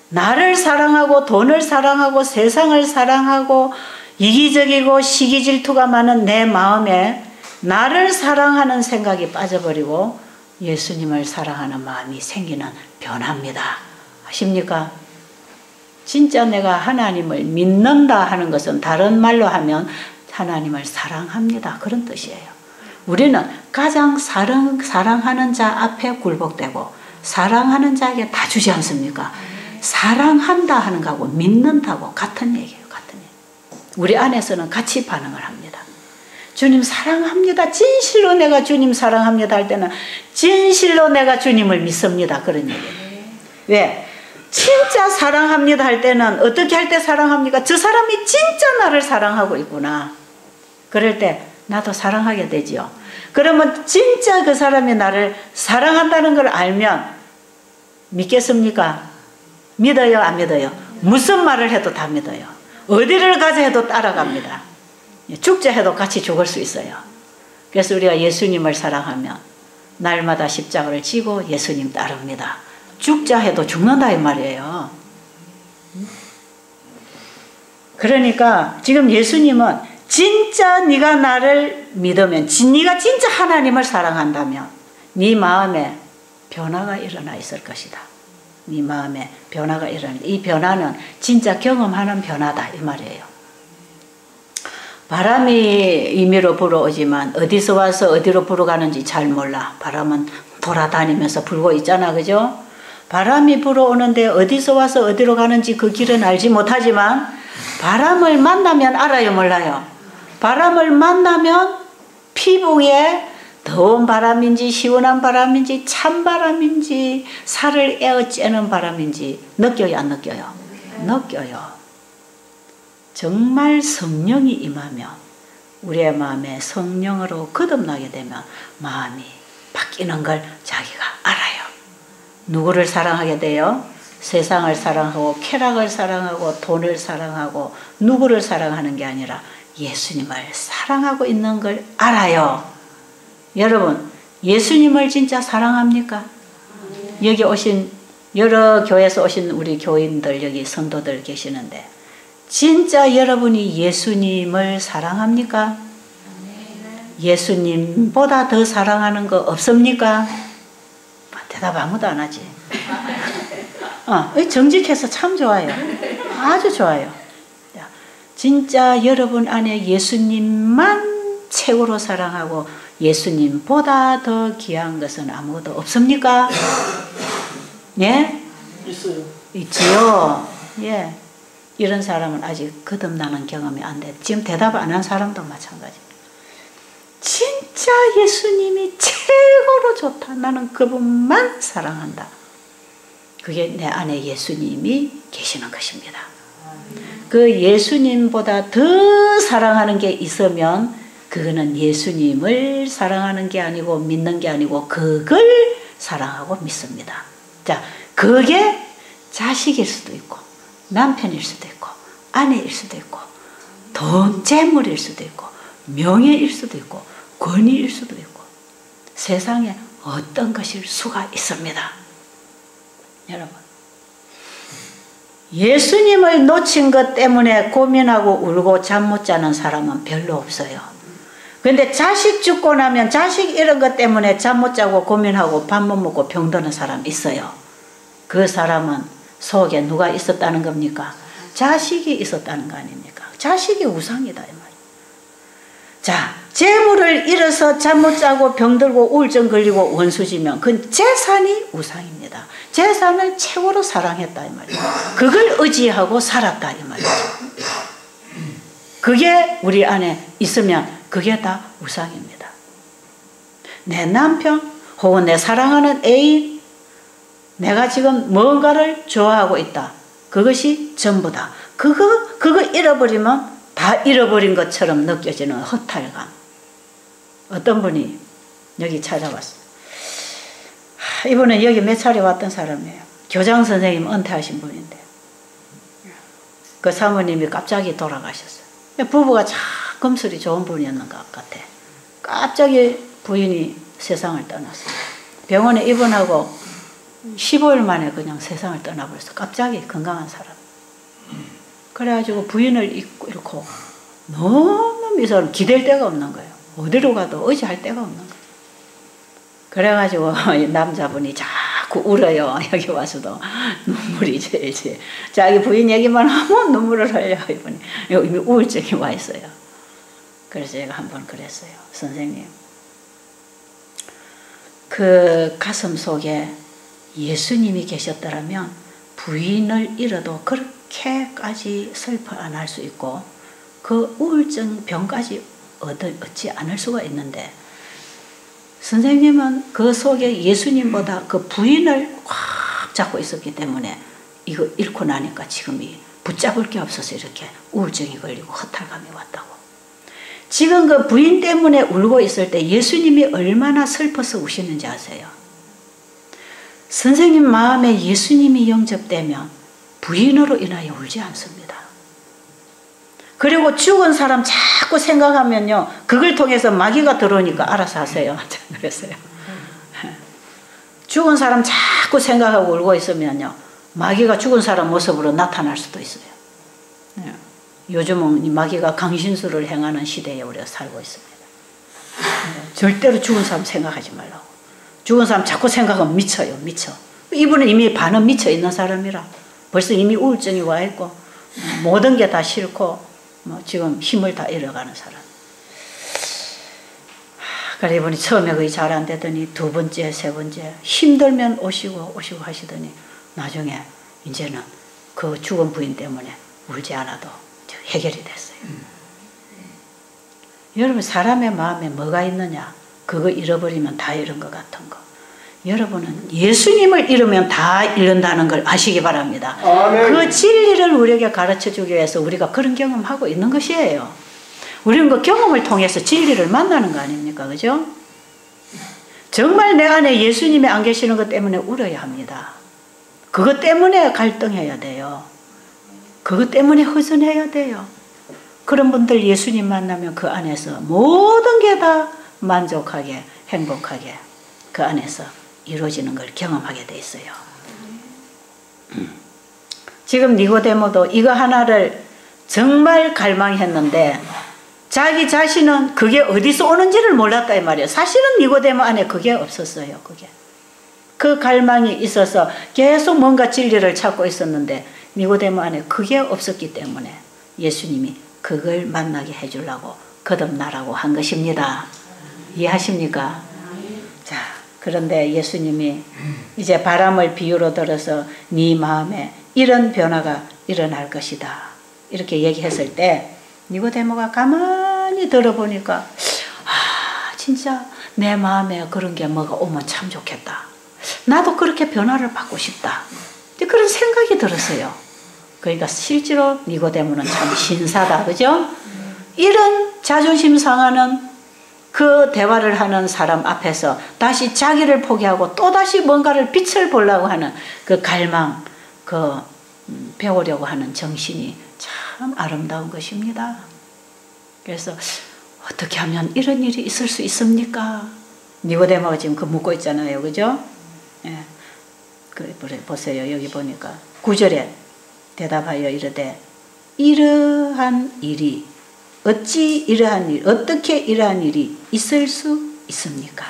나를 사랑하고 돈을 사랑하고 세상을 사랑하고 이기적이고 시기 질투가 많은 내 마음에 나를 사랑하는 생각이 빠져버리고 예수님을 사랑하는 마음이 생기는 변화입니다. 아십니까? 진짜 내가 하나님을 믿는다 하는 것은 다른 말로 하면 하나님을 사랑합니다. 그런 뜻이에요. 우리는 가장 사랑하는 자 앞에 굴복되고 사랑하는 자에게 다 주지 않습니까? 사랑한다 하는 거하고 믿는다고 같은 얘기예요. 같은 얘기. 우리 안에서는 같이 반응을 합니다. 주님 사랑합니다. 진실로 내가 주님 사랑합니다 할 때는 진실로 내가 주님을 믿습니다. 그런 얘기예요. 왜? 진짜 사랑합니다 할 때는 어떻게 할 때 사랑합니까? 저 사람이 진짜 나를 사랑하고 있구나. 그럴 때 나도 사랑하게 되지요. 그러면 진짜 그 사람이 나를 사랑한다는 걸 알면 믿겠습니까? 믿어요? 안 믿어요? 무슨 말을 해도 다 믿어요. 어디를 가자 해도 따라갑니다. 죽자 해도 같이 죽을 수 있어요. 그래서 우리가 예수님을 사랑하면 날마다 십자가를 지고 예수님 따릅니다. 죽자 해도 죽는다 이 말이에요. 그러니까 지금 예수님은 진짜 네가 나를 믿으면, 네가 진짜 하나님을 사랑한다면 네 마음에 변화가 일어나 있을 것이다. 네 마음에 변화가 일어나. 이 변화는 진짜 경험하는 변화다 이 말이에요. 바람이 임의로 불어오지만 어디서 와서 어디로 불어가는지 잘 몰라. 바람은 돌아다니면서 불고 있잖아, 그죠? 바람이 불어오는데 어디서 와서 어디로 가는지 그 길은 알지 못하지만 바람을 만나면 알아요, 몰라요? 바람을 만나면 피부에 더운 바람인지 시원한 바람인지 찬바람인지 살을 에어쬐는 바람인지 느껴요, 안 느껴요? 느껴요. 정말 성령이 임하면 우리의 마음에 성령으로 거듭나게 되면 마음이 바뀌는 걸 자기가 알아요. 누구를 사랑하게 돼요? 세상을 사랑하고 쾌락을 사랑하고 돈을 사랑하고 누구를 사랑하는 게 아니라 예수님을 사랑하고 있는 걸 알아요. 여러분, 예수님을 진짜 사랑합니까? 여기 오신 여러 교회에서 오신 우리 교인들, 여기 성도들 계시는데 진짜 여러분이 예수님을 사랑합니까? 예수님보다 더 사랑하는 거 없습니까? 대답 아무도 안 하지. 정직해서 참 좋아요. 아주 좋아요. 진짜 여러분 안에 예수님만 최고로 사랑하고 예수님보다 더 귀한 것은 아무것도 없습니까? 예? 있어요. 있지요. 예. 이런 사람은 아직 거듭나는 경험이 안 돼. 지금 대답 안 한 사람도 마찬가지입니다. 진짜 예수님이 최고로 좋다. 나는 그분만 사랑한다. 그게 내 안에 예수님이 계시는 것입니다. 그 예수님보다 더 사랑하는 게 있으면 그거는 예수님을 사랑하는 게 아니고 믿는 게 아니고 그걸 사랑하고 믿습니다. 자, 그게 자식일 수도 있고 남편일 수도 있고 아내일 수도 있고 돈, 재물일 수도 있고 명예일 수도 있고 권위일 수도 있고 세상에 어떤 것일 수가 있습니다. 여러분, 예수님을 놓친 것 때문에 고민하고 울고 잠 못 자는 사람은 별로 없어요. 그런데 자식 죽고 나면 자식 이런 것 때문에 잠 못 자고 고민하고 밥 못 먹고 병드는 사람 있어요. 그 사람은 속에 누가 있었다는 겁니까? 자식이 있었다는 거 아닙니까? 자식이 우상이다 이 말이에요. 자, 재물을 잃어서 잠 못 자고 병들고 우울증 걸리고 원수지면 그건 재산이 우상입니다. 재산을 최고로 사랑했다 이 말이에요. 그걸 의지하고 살았다 이 말이죠. 그게 우리 안에 있으면 그게 다 우상입니다. 내 남편 혹은 내 사랑하는 애인, 내가 지금 뭔가를 좋아하고 있다. 그것이 전부다. 그거 잃어버리면 다 잃어버린 것처럼 느껴지는 허탈감. 어떤 분이 여기 찾아왔어요. 이분은 여기 몇 차례 왔던 사람이에요. 교장 선생님 은퇴하신 분인데 그 사모님이 갑자기 돌아가셨어요. 부부가 참 금슬이 좋은 분이었는 것 같아. 갑자기 부인이 세상을 떠났어요. 병원에 입원하고 15일 만에 그냥 세상을 떠나버렸어. 갑자기 건강한 사람. 그래가지고 부인을 잃고 너무 이 사람 기댈 데가 없는 거예요. 어디로 가도 의지할 데가 없는 거예요. 그래가지고 남자분이 자꾸 울어요. 여기 와서도 눈물이 제일 자기 부인 얘기만 하면 눈물을 흘려요. 이분이 이미 우울증이 와 있어요. 그래서 제가 한번 그랬어요. 선생님, 그 가슴 속에 예수님이 계셨더라면 부인을 잃어도 그렇게까지 슬퍼 안 할 수 있고 그 우울증 병까지 얻지 않을 수가 있는데 선생님은 그 속에 예수님보다 그 부인을 확 잡고 있었기 때문에 이거 잃고 나니까 지금이 붙잡을 게 없어서 이렇게 우울증이 걸리고 허탈감이 왔다고. 지금 그 부인 때문에 울고 있을 때 예수님이 얼마나 슬퍼서 우시는지 아세요? 선생님 마음에 예수님이 영접되면 부인으로 인하여 울지 않습니다. 그리고 죽은 사람 자꾸 생각하면요, 그걸 통해서 마귀가 들어오니까 알아서 하세요. 그랬어요. 죽은 사람 자꾸 생각하고 울고 있으면요, 마귀가 죽은 사람 모습으로 나타날 수도 있어요. 요즘은 마귀가 강신술을 행하는 시대에 우리가 살고 있습니다. 절대로 죽은 사람 생각하지 말라고. 죽은 사람 자꾸 생각하면 미쳐요. 미쳐. 이분은 이미 반은 미쳐 있는 사람이라 벌써 이미 우울증이 와 있고 모든 게 다 싫고 지금 힘을 다 잃어가는 사람. 그래 이분이 처음에 거의 잘 안 되더니 두 번째, 세 번째 힘들면 오시고 하시더니 나중에 이제는 그 죽은 부인 때문에 울지 않아도 해결이 됐어요. 여러분 사람의 마음에 뭐가 있느냐? 그거 잃어버리면 다 잃은 것 같은 거. 여러분은 예수님을 잃으면 다 잃는다는 걸 아시기 바랍니다. 아멘. 그 진리를 우리에게 가르쳐주기 위해서 우리가 그런 경험하고 있는 것이에요. 우리는 그 경험을 통해서 진리를 만나는 거 아닙니까? 그죠? 정말 내 안에 예수님이 안 계시는 것 때문에 울어야 합니다. 그것 때문에 갈등해야 돼요. 그것 때문에 허전해야 돼요. 그런 분들 예수님 만나면 그 안에서 모든 게 다 만족하게 행복하게 그 안에서 이루어지는 걸 경험하게 돼 있어요. 지금 니고데모도 이거 하나를 정말 갈망했는데 자기 자신은 그게 어디서 오는지를 몰랐다 이 말이에요. 사실은 니고데모 안에 그게 없었어요. 그게. 그 갈망이 있어서 계속 뭔가 진리를 찾고 있었는데 니고데모 안에 그게 없었기 때문에 예수님이 그걸 만나게 해주려고 거듭나라고 한 것입니다. 이해하십니까? 자, 그런데 예수님이 이제 바람을 비유로 들어서 네 마음에 이런 변화가 일어날 것이다 이렇게 얘기했을 때 니고데모가 가만히 들어보니까 아 진짜 내 마음에 그런 게 뭐가 오면 참 좋겠다. 나도 그렇게 변화를 받고 싶다. 그런 생각이 들었어요. 그러니까 실제로 니고데모는 참 신사다. 그죠? 이런 자존심 상하는 그 대화를 하는 사람 앞에서 다시 자기를 포기하고 또다시 뭔가를 빛을 보려고 하는 그 갈망, 그 배우려고 하는 정신이 참 아름다운 것입니다. 그래서 어떻게 하면 이런 일이 있을 수 있습니까? 니고데모가 지금 그 묻고 있잖아요. 그죠? 예. 그래, 보세요. 여기 보니까 9절에 대답하여 이르되 이러한 일이 어찌 이러한 일, 어떻게 이러한 일이 있을 수 있습니까?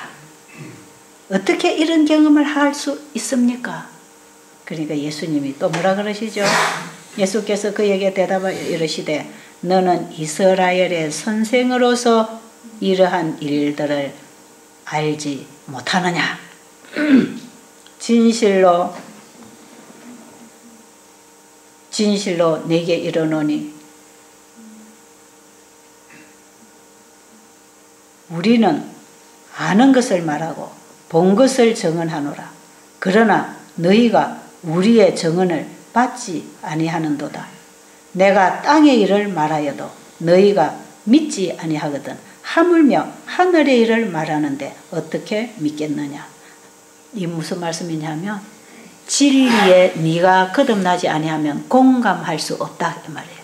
어떻게 이런 경험을 할 수 있습니까? 그러니까 예수님이 또 뭐라 그러시죠? 예수께서 그에게 대답하여 이르시되 너는 이스라엘의 선생으로서 이러한 일들을 알지 못하느냐? 진실로 내게 이르노니 우리는 아는 것을 말하고 본 것을 증언하노라. 그러나 너희가 우리의 증언을 받지 아니하는도다. 내가 땅의 일을 말하여도 너희가 믿지 아니하거든 하물며 하늘의 일을 말하는데 어떻게 믿겠느냐. 이 무슨 말씀이냐면 진리에 네가 거듭나지 아니하면 공감할 수 없다 이 말이에요.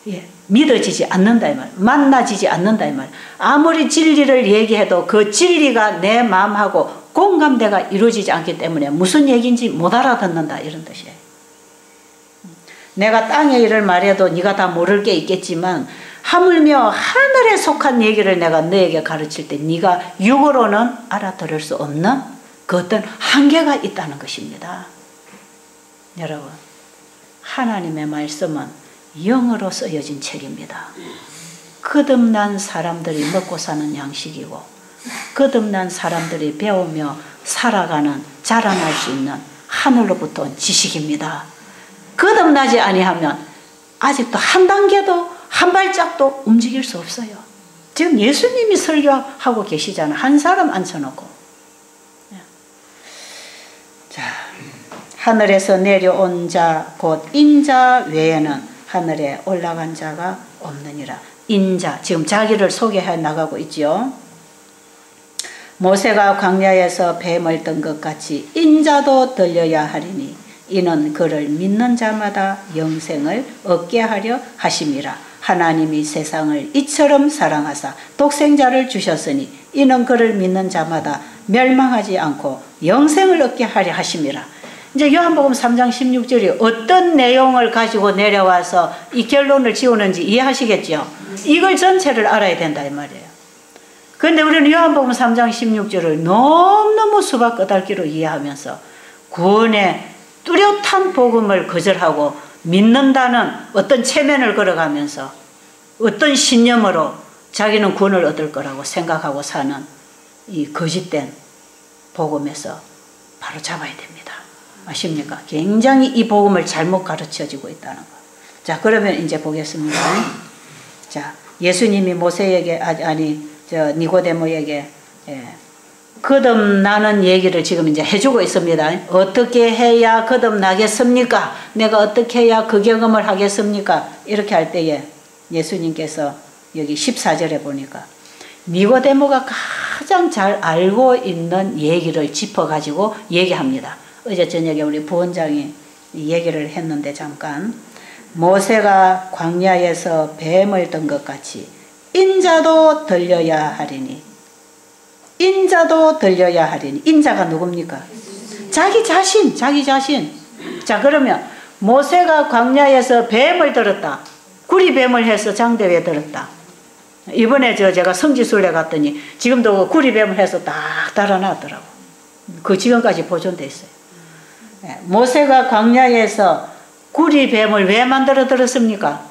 예, 믿어지지 않는다 이 말, 만나지지 않는다 이 말. 아무리 진리를 얘기해도 그 진리가 내 마음하고 공감대가 이루어지지 않기 때문에 무슨 얘기인지 못 알아듣는다 이런 뜻이에요. 내가 땅의 일을 말해도 네가 다 모를 게 있겠지만 하물며 하늘에 속한 얘기를 내가 너에게 가르칠 때 네가 육으로는 알아들을 수 없는 그 어떤 한계가 있다는 것입니다. 여러분, 하나님의 말씀은 영으로 쓰여진 책입니다. 거듭난 사람들이 먹고 사는 양식이고 거듭난 사람들이 배우며 살아가는, 자라날 수 있는 하늘로부터 온 지식입니다. 거듭나지 아니하면 아직도 한 단계도 한 발짝도 움직일 수 없어요. 지금 예수님이 설교하고 계시잖아요. 한 사람 앉혀놓고. 자, 하늘에서 내려온 자 곧 인자 외에는 하늘에 올라간 자가 없느니라. 인자, 지금 자기를 소개해 나가고 있죠. 모세가 광야에서 뱀을 뜬 것 같이 인자도 들려야 하리니 이는 그를 믿는 자마다 영생을 얻게 하려 하심이라. 하나님이 세상을 이처럼 사랑하사 독생자를 주셨으니 이는 그를 믿는 자마다 멸망하지 않고 영생을 얻게 하려 하심이라. 이제 요한복음 3장 16절이 어떤 내용을 가지고 내려와서 이 결론을 지우는지 이해하시겠죠? 이걸 전체를 알아야 된다 이 말이에요. 그런데 우리는 요한복음 3장 16절을 너무너무 수박 끄달기로 이해하면서 구원의 뚜렷한 복음을 거절하고 믿는다는 어떤 체면을 걸어가면서 어떤 신념으로 자기는 구원을 얻을 거라고 생각하고 사는 이 거짓된 복음에서 바로 잡아야 됩니다. 아십니까? 굉장히 이 복음을 잘못 가르쳐지고 있다는 거. 자, 그러면 이제 보겠습니다. 자, 예수님이 모세에게 니고데모에게 거듭나는 얘기를 지금 이제 해주고 있습니다. 어떻게 해야 거듭나겠습니까? 내가 어떻게 해야 그 경험을 하겠습니까? 이렇게 할 때에 예수님께서 여기 14절에 보니까 니고데모가 가장 잘 알고 있는 얘기를 짚어가지고 얘기합니다. 어제 저녁에 우리 부원장이 얘기를 했는데 잠깐 모세가 광야에서 뱀을 뜬 것 같이 인자도 들려야 하리니 인자도 들려야 하리니 인자가 누굽니까? 자기 자신. 자, 그러면 모세가 광야에서 뱀을 들었다. 구리뱀을 해서 장대에 들었다. 이번에 제가 성지순례 갔더니 지금도 구리뱀을 해서 딱 달아놨더라고. 그 지금까지 보존돼 있어요. 모세가 광야에서 구리뱀을 왜 만들어 들었습니까?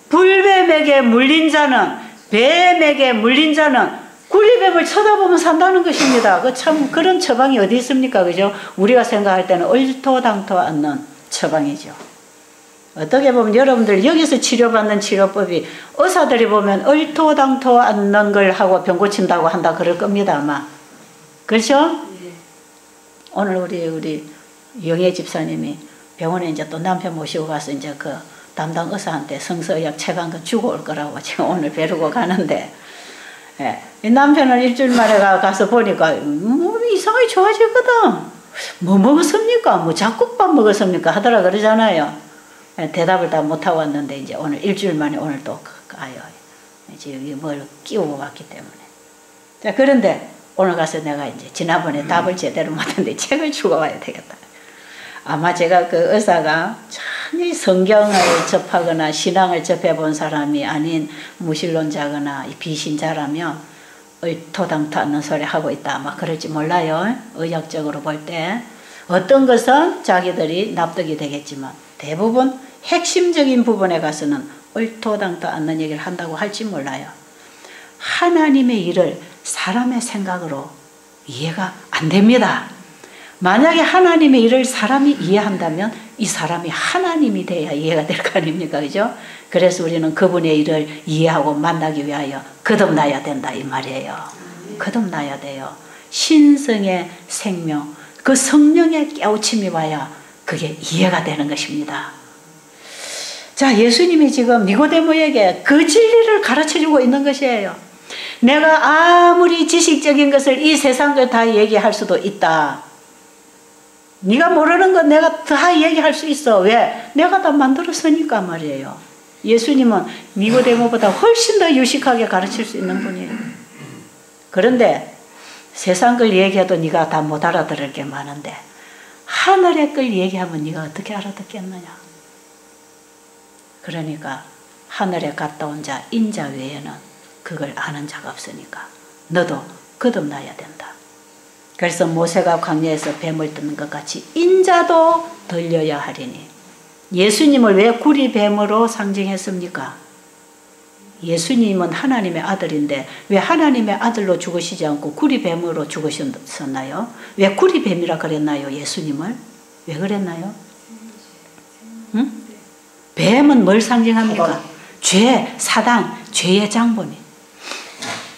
불뱀에게 물린 자는, 뱀에게 물린 자는 구리뱀을 쳐다보면 산다는 것입니다. 참 그런 처방이 어디 있습니까? 그죠? 우리가 생각할 때는 얼토당토 않는 처방이죠. 어떻게 보면 여러분들 여기서 치료받는 치료법이 의사들이 보면 얼토당토 않는 걸 하고 병 고친다고 한다 그럴 겁니다 아마. 그렇죠? 네. 오늘 우리 영애 집사님이 병원에 이제 또 남편 모시고 가서 이제 그 담당 의사한테 성서의학 처방을 주고 올 거라고 지금 오늘 뵈르고 가는데, 예, 이 남편은 일주일 만에 가서 보니까 몸이 이상하게 좋아지거든. 뭐 먹었습니까? 뭐 잡곡밥 먹었습니까? 하더라 그러잖아요. 예, 대답을 다 못하고 왔는데 이제 오늘 일주일 만에 오늘 또 가요. 지금 뭘 끼우고 갔기 때문에. 자, 그런데 오늘 가서 내가 이제 지난번에 답을 제대로 못했는데 책을 주고 와야 되겠다. 아마 제가 그 의사가 참 성경을 접하거나 신앙을 접해본 사람이 아닌 무신론자거나 비신자라면 얼토당토 않는 소리 하고 있다 아마 그럴지 몰라요. 의학적으로 볼 때 어떤 것은 자기들이 납득이 되겠지만 대부분 핵심적인 부분에 가서는 얼토당토 않는 얘기를 한다고 할지 몰라요. 하나님의 일을 사람의 생각으로 이해가 안 됩니다. 만약에 하나님의 일을 사람이 이해한다면 이 사람이 하나님이 돼야 이해가 될 거 아닙니까? 그죠? 그래서 우리는 그분의 일을 이해하고 만나기 위하여 거듭나야 된다 이 말이에요. 거듭나야 돼요. 신성의 생명, 그 성령의 깨우침이 와야 그게 이해가 되는 것입니다. 자, 예수님이 지금 니고데모에게 그 진리를 가르쳐주고 있는 것이에요. 내가 아무리 지식적인 것을 이 세상 걸 다 얘기할 수도 있다. 네가 모르는 건 내가 다 얘기할 수 있어. 왜? 내가 다 만들었으니까 말이에요. 예수님은 니고데모보다 훨씬 더 유식하게 가르칠 수 있는 분이에요. 그런데 세상 걸 얘기해도 네가 다 못 알아들을 게 많은데 하늘의 걸 얘기하면 네가 어떻게 알아듣겠느냐. 그러니까 하늘에 갔다 온 자 인자 외에는 그걸 아는 자가 없으니까 너도 거듭나야 된다. 그래서 모세가 광야에서 뱀을 뜯는 것 같이 인자도 들려야 하리니. 예수님을 왜 구리뱀으로 상징했습니까? 예수님은 하나님의 아들인데 왜 하나님의 아들로 죽으시지 않고 구리뱀으로 죽으셨나요? 왜 구리뱀이라 그랬나요? 예수님을? 왜 그랬나요? 응? 뱀은 뭘 상징합니까? 죄, 사단, 죄의 장본이.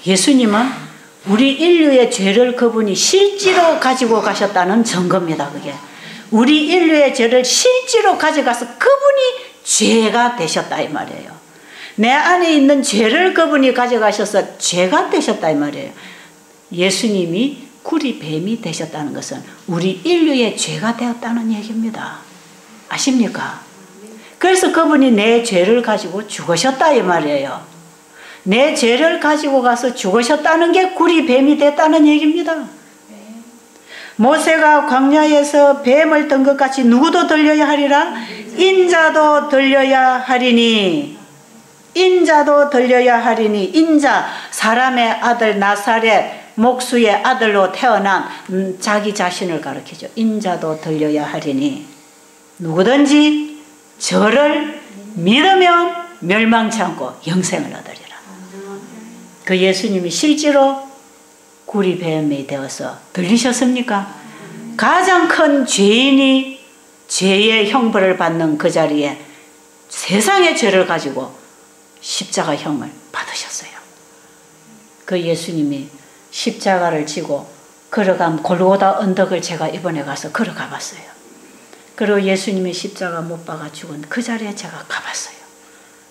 예수님은 우리 인류의 죄를 그분이 실제로 가지고 가셨다는 증거입니다. 그게 우리 인류의 죄를 실제로 가져가서 그분이 죄가 되셨다 이 말이에요. 내 안에 있는 죄를 그분이 가져가셔서 죄가 되셨다 이 말이에요. 예수님이 구리뱀이 되셨다는 것은 우리 인류의 죄가 되었다는 얘기입니다. 아십니까? 그래서 그분이 내 죄를 가지고 죽으셨다 이 말이에요. 내 죄를 가지고 가서 죽으셨다는 게 구리뱀이 됐다는 얘기입니다. 모세가 광야에서 뱀을 든 것 같이 누구도 들려야 하리라? 인자도 들려야 하리니. 인자도 들려야 하리니. 인자, 사람의 아들 나사렛 목수의 아들로 태어난 자기 자신을 가리키죠. 인자도 들려야 하리니. 누구든지 저를 믿으면 멸망치 않고 영생을 얻으리라. 그 예수님이 실제로 구리뱀이 되어서 들리셨습니까? 가장 큰 죄인이 죄의 형벌을 받는 그 자리에 세상의 죄를 가지고 십자가형을 받으셨어요. 그 예수님이 십자가를 지고 걸어간 골고다 언덕을 제가 이번에 가서 걸어가 봤어요. 그리고 예수님이 십자가 못 박아 죽은 그 자리에 제가 가봤어요.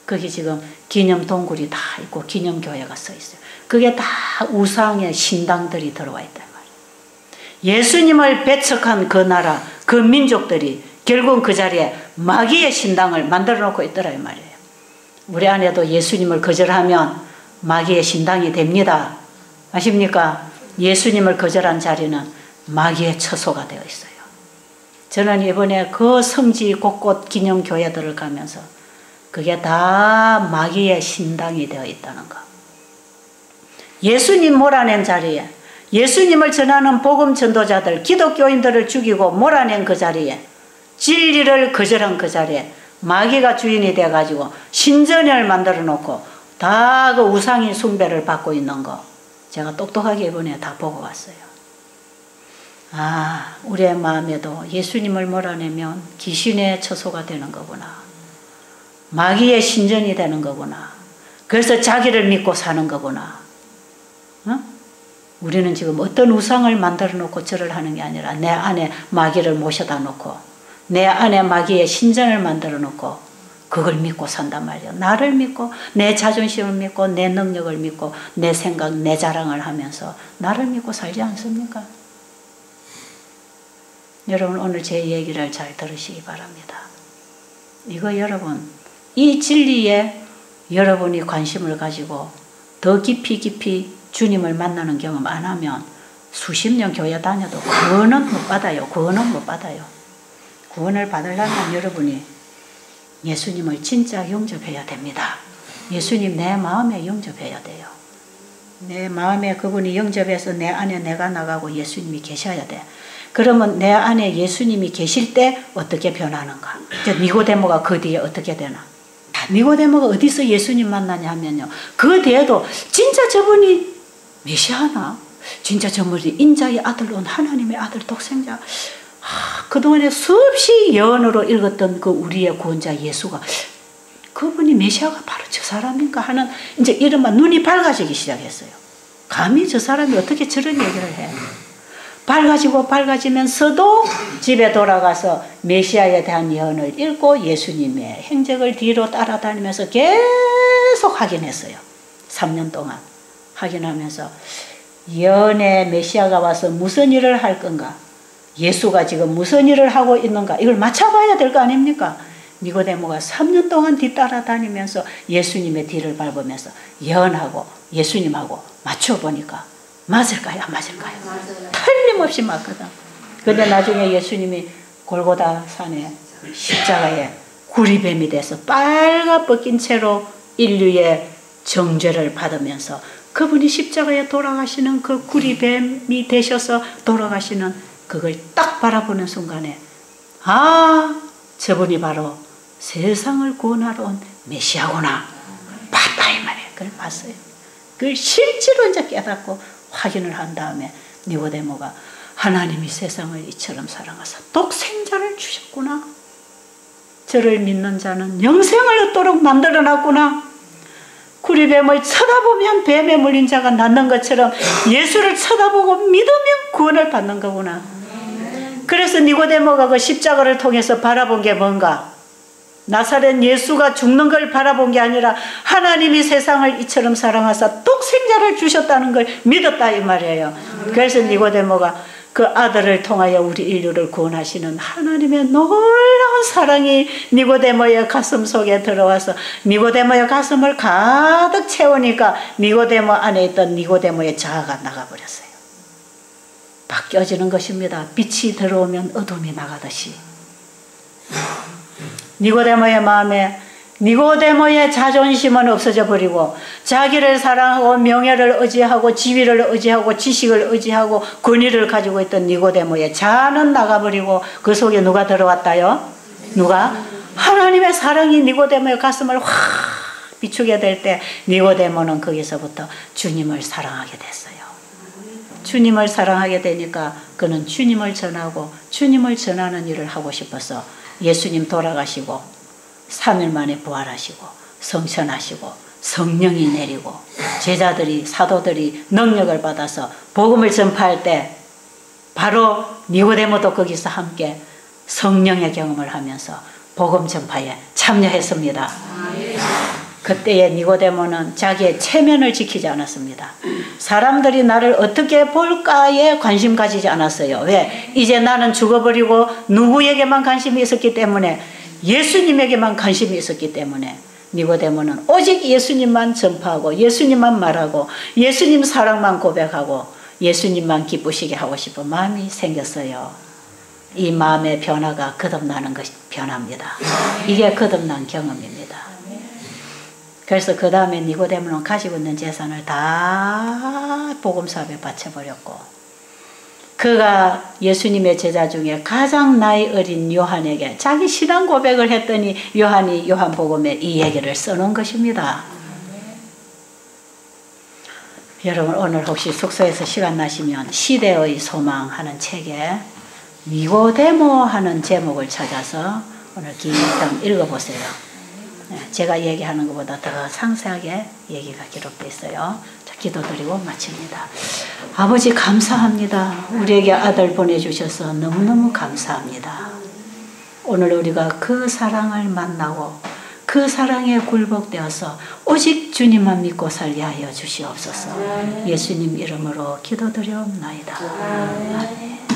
거기 지금 기념 동굴이 다 있고 기념교회가 서 있어요. 그게 다 우상의 신당들이 들어와 있단 말이에요. 예수님을 배척한 그 나라, 그 민족들이 결국 그 자리에 마귀의 신당을 만들어 놓고 있더라 이 말이에요. 우리 안에도 예수님을 거절하면 마귀의 신당이 됩니다. 아십니까? 예수님을 거절한 자리는 마귀의 처소가 되어 있어요. 저는 이번에 그 성지 곳곳 기념교회들을 가면서 그게 다 마귀의 신당이 되어 있다는 거. 예수님 몰아낸 자리에 예수님을 전하는 복음 전도자들, 기독교인들을 죽이고 몰아낸 그 자리에 진리를 거절한 그 자리에 마귀가 주인이 돼가지고 신전을 만들어 놓고 다 그 우상인 숭배를 받고 있는 거 제가 똑똑하게 이번에 다 보고 왔어요. 아, 우리의 마음에도 예수님을 몰아내면 귀신의 처소가 되는 거구나. 마귀의 신전이 되는 거구나. 그래서 자기를 믿고 사는 거구나. 어? 우리는 지금 어떤 우상을 만들어 놓고 절을 하는 게 아니라 내 안에 마귀를 모셔다 놓고 내 안에 마귀의 신전을 만들어 놓고 그걸 믿고 산단 말이에요. 나를 믿고 내 자존심을 믿고 내 능력을 믿고 내 생각 내 자랑을 하면서 나를 믿고 살지 않습니까? 여러분 오늘 제 얘기를 잘 들으시기 바랍니다. 이거 여러분 이 진리에 여러분이 관심을 가지고 더 깊이 주님을 만나는 경험 안 하면 수십 년 교회 다녀도 구원은 못 받아요. 구원은 못 받아요. 구원을 받으려면 여러분이 예수님을 진짜 영접해야 됩니다. 예수님 내 마음에 영접해야 돼요. 내 마음에 그분이 영접해서 내 안에 내가 나가고 예수님이 계셔야 돼. 그러면 내 안에 예수님이 계실 때 어떻게 변하는가? 니고데모가 그 뒤에 어떻게 되나? 니고데모가 어디서 예수님 만나냐 하면요. 그 뒤에도 진짜 저분이 메시아나? 진짜 저분이 인자의 아들로 온 하나님의 아들 독생자. 그동안에 수없이 예언으로 읽었던 그 우리의 구원자 예수가 그분이 메시아가 바로 저 사람인가 하는 이제 이른바 눈이 밝아지기 시작했어요. 감히 저 사람이 어떻게 저런 얘기를 해? 밝아지면서도 집에 돌아가서 메시아에 대한 예언을 읽고 예수님의 행적을 뒤로 따라다니면서 계속 확인했어요. 3년 동안 확인하면서 예언의 메시아가 와서 무슨 일을 할 건가? 예수가 지금 무슨 일을 하고 있는가? 이걸 맞춰봐야 될 거 아닙니까? 니고데모가 3년 동안 뒤따라다니면서 예수님의 뒤를 밟으면서 예언하고 예수님하고 맞춰보니까 맞을까요? 안 맞을까요? 맞아요. 틀림없이 맞거든. 근데 나중에 예수님이 골고다 산에 십자가에 구리뱀이 돼서 빨가 벗긴 채로 인류의 정죄를 받으면서 그분이 십자가에 돌아가시는 그 구리뱀이 되셔서 돌아가시는 그걸 딱 바라보는 순간에 아, 저분이 바로 세상을 구원하러 온 메시아구나. 믿었다 이 말이에요. 그걸 봤어요. 그걸 실제로 이제 깨닫고 확인을 한 다음에 니고데모가 하나님이 세상을 이처럼 사랑하사 독생자를 주셨구나. 저를 믿는 자는 영생을 얻도록 만들어놨구나. 구리뱀을 쳐다보면 뱀에 물린 자가 낫는 것처럼 예수를 쳐다보고 믿으면 구원을 받는 거구나. 그래서 니고데모가 그 십자가를 통해서 바라본 게 뭔가? 나사렛 예수가 죽는 걸 바라본 게 아니라 하나님이 세상을 이처럼 사랑하사 독생자를 주셨다는 걸 믿었다 이 말이에요. 그래서 니고데모가 그 아들을 통하여 우리 인류를 구원하시는 하나님의 놀라운 사랑이 니고데모의 가슴 속에 들어와서 니고데모의 가슴을 가득 채우니까 니고데모 안에 있던 니고데모의 자아가 나가버렸어요. 바뀌어지는 것입니다. 빛이 들어오면 어둠이 나가듯이. 니고데모의 마음에 니고데모의 자존심은 없어져 버리고 자기를 사랑하고 명예를 의지하고 지위를 의지하고 지식을 의지하고 권위를 가지고 있던 니고데모의 자아는 나가버리고 그 속에 누가 들어왔다요? 누가? 하나님의 사랑이 니고데모의 가슴을 확 비추게 될 때 니고데모는 거기서부터 주님을 사랑하게 됐어요. 주님을 사랑하게 되니까 그는 주님을 전하고 주님을 전하는 일을 하고 싶어서 예수님 돌아가시고 3일 만에 부활하시고 성천하시고 성령이 내리고 제자들이 사도들이 능력을 받아서 복음을 전파할 때 바로 니고데모도 거기서 함께 성령의 경험을 하면서 복음 전파에 참여했습니다. 그때의 니고데모는 자기의 체면을 지키지 않았습니다. 사람들이 나를 어떻게 볼까에 관심 가지지 않았어요. 왜? 이제 나는 죽어버리고 누구에게만 관심이 있었기 때문에 예수님에게만 관심이 있었기 때문에 니고데모는 오직 예수님만 전파하고 예수님만 말하고 예수님 사랑만 고백하고 예수님만 기쁘시게 하고 싶은 마음이 생겼어요. 이 마음의 변화가 거듭나는 것이 변화입니다. 이게 거듭난 경험입니다. 그래서 그 다음에 니고데모는 가지고 있는 재산을 다 복음사업에 바쳐버렸고 그가 예수님의 제자 중에 가장 나이 어린 요한에게 자기 신앙 고백을 했더니 요한이 요한복음에 이 얘기를 써놓은 것입니다. 여러분 오늘 혹시 숙소에서 시간 나시면 시대의 소망 하는 책에 니고데모 하는 제목을 찾아서 오늘 기tam 읽어보세요. 제가 얘기하는 것보다 더 상세하게 얘기가 기록되어 있어요. 자, 기도드리고 마칩니다. 아버지 감사합니다. 우리에게 아들 보내주셔서 너무너무 감사합니다. 오늘 우리가 그 사랑을 만나고 그 사랑에 굴복되어서 오직 주님만 믿고 살게 하여 주시옵소서. 예수님 이름으로 기도드려옵나이다. 아멘.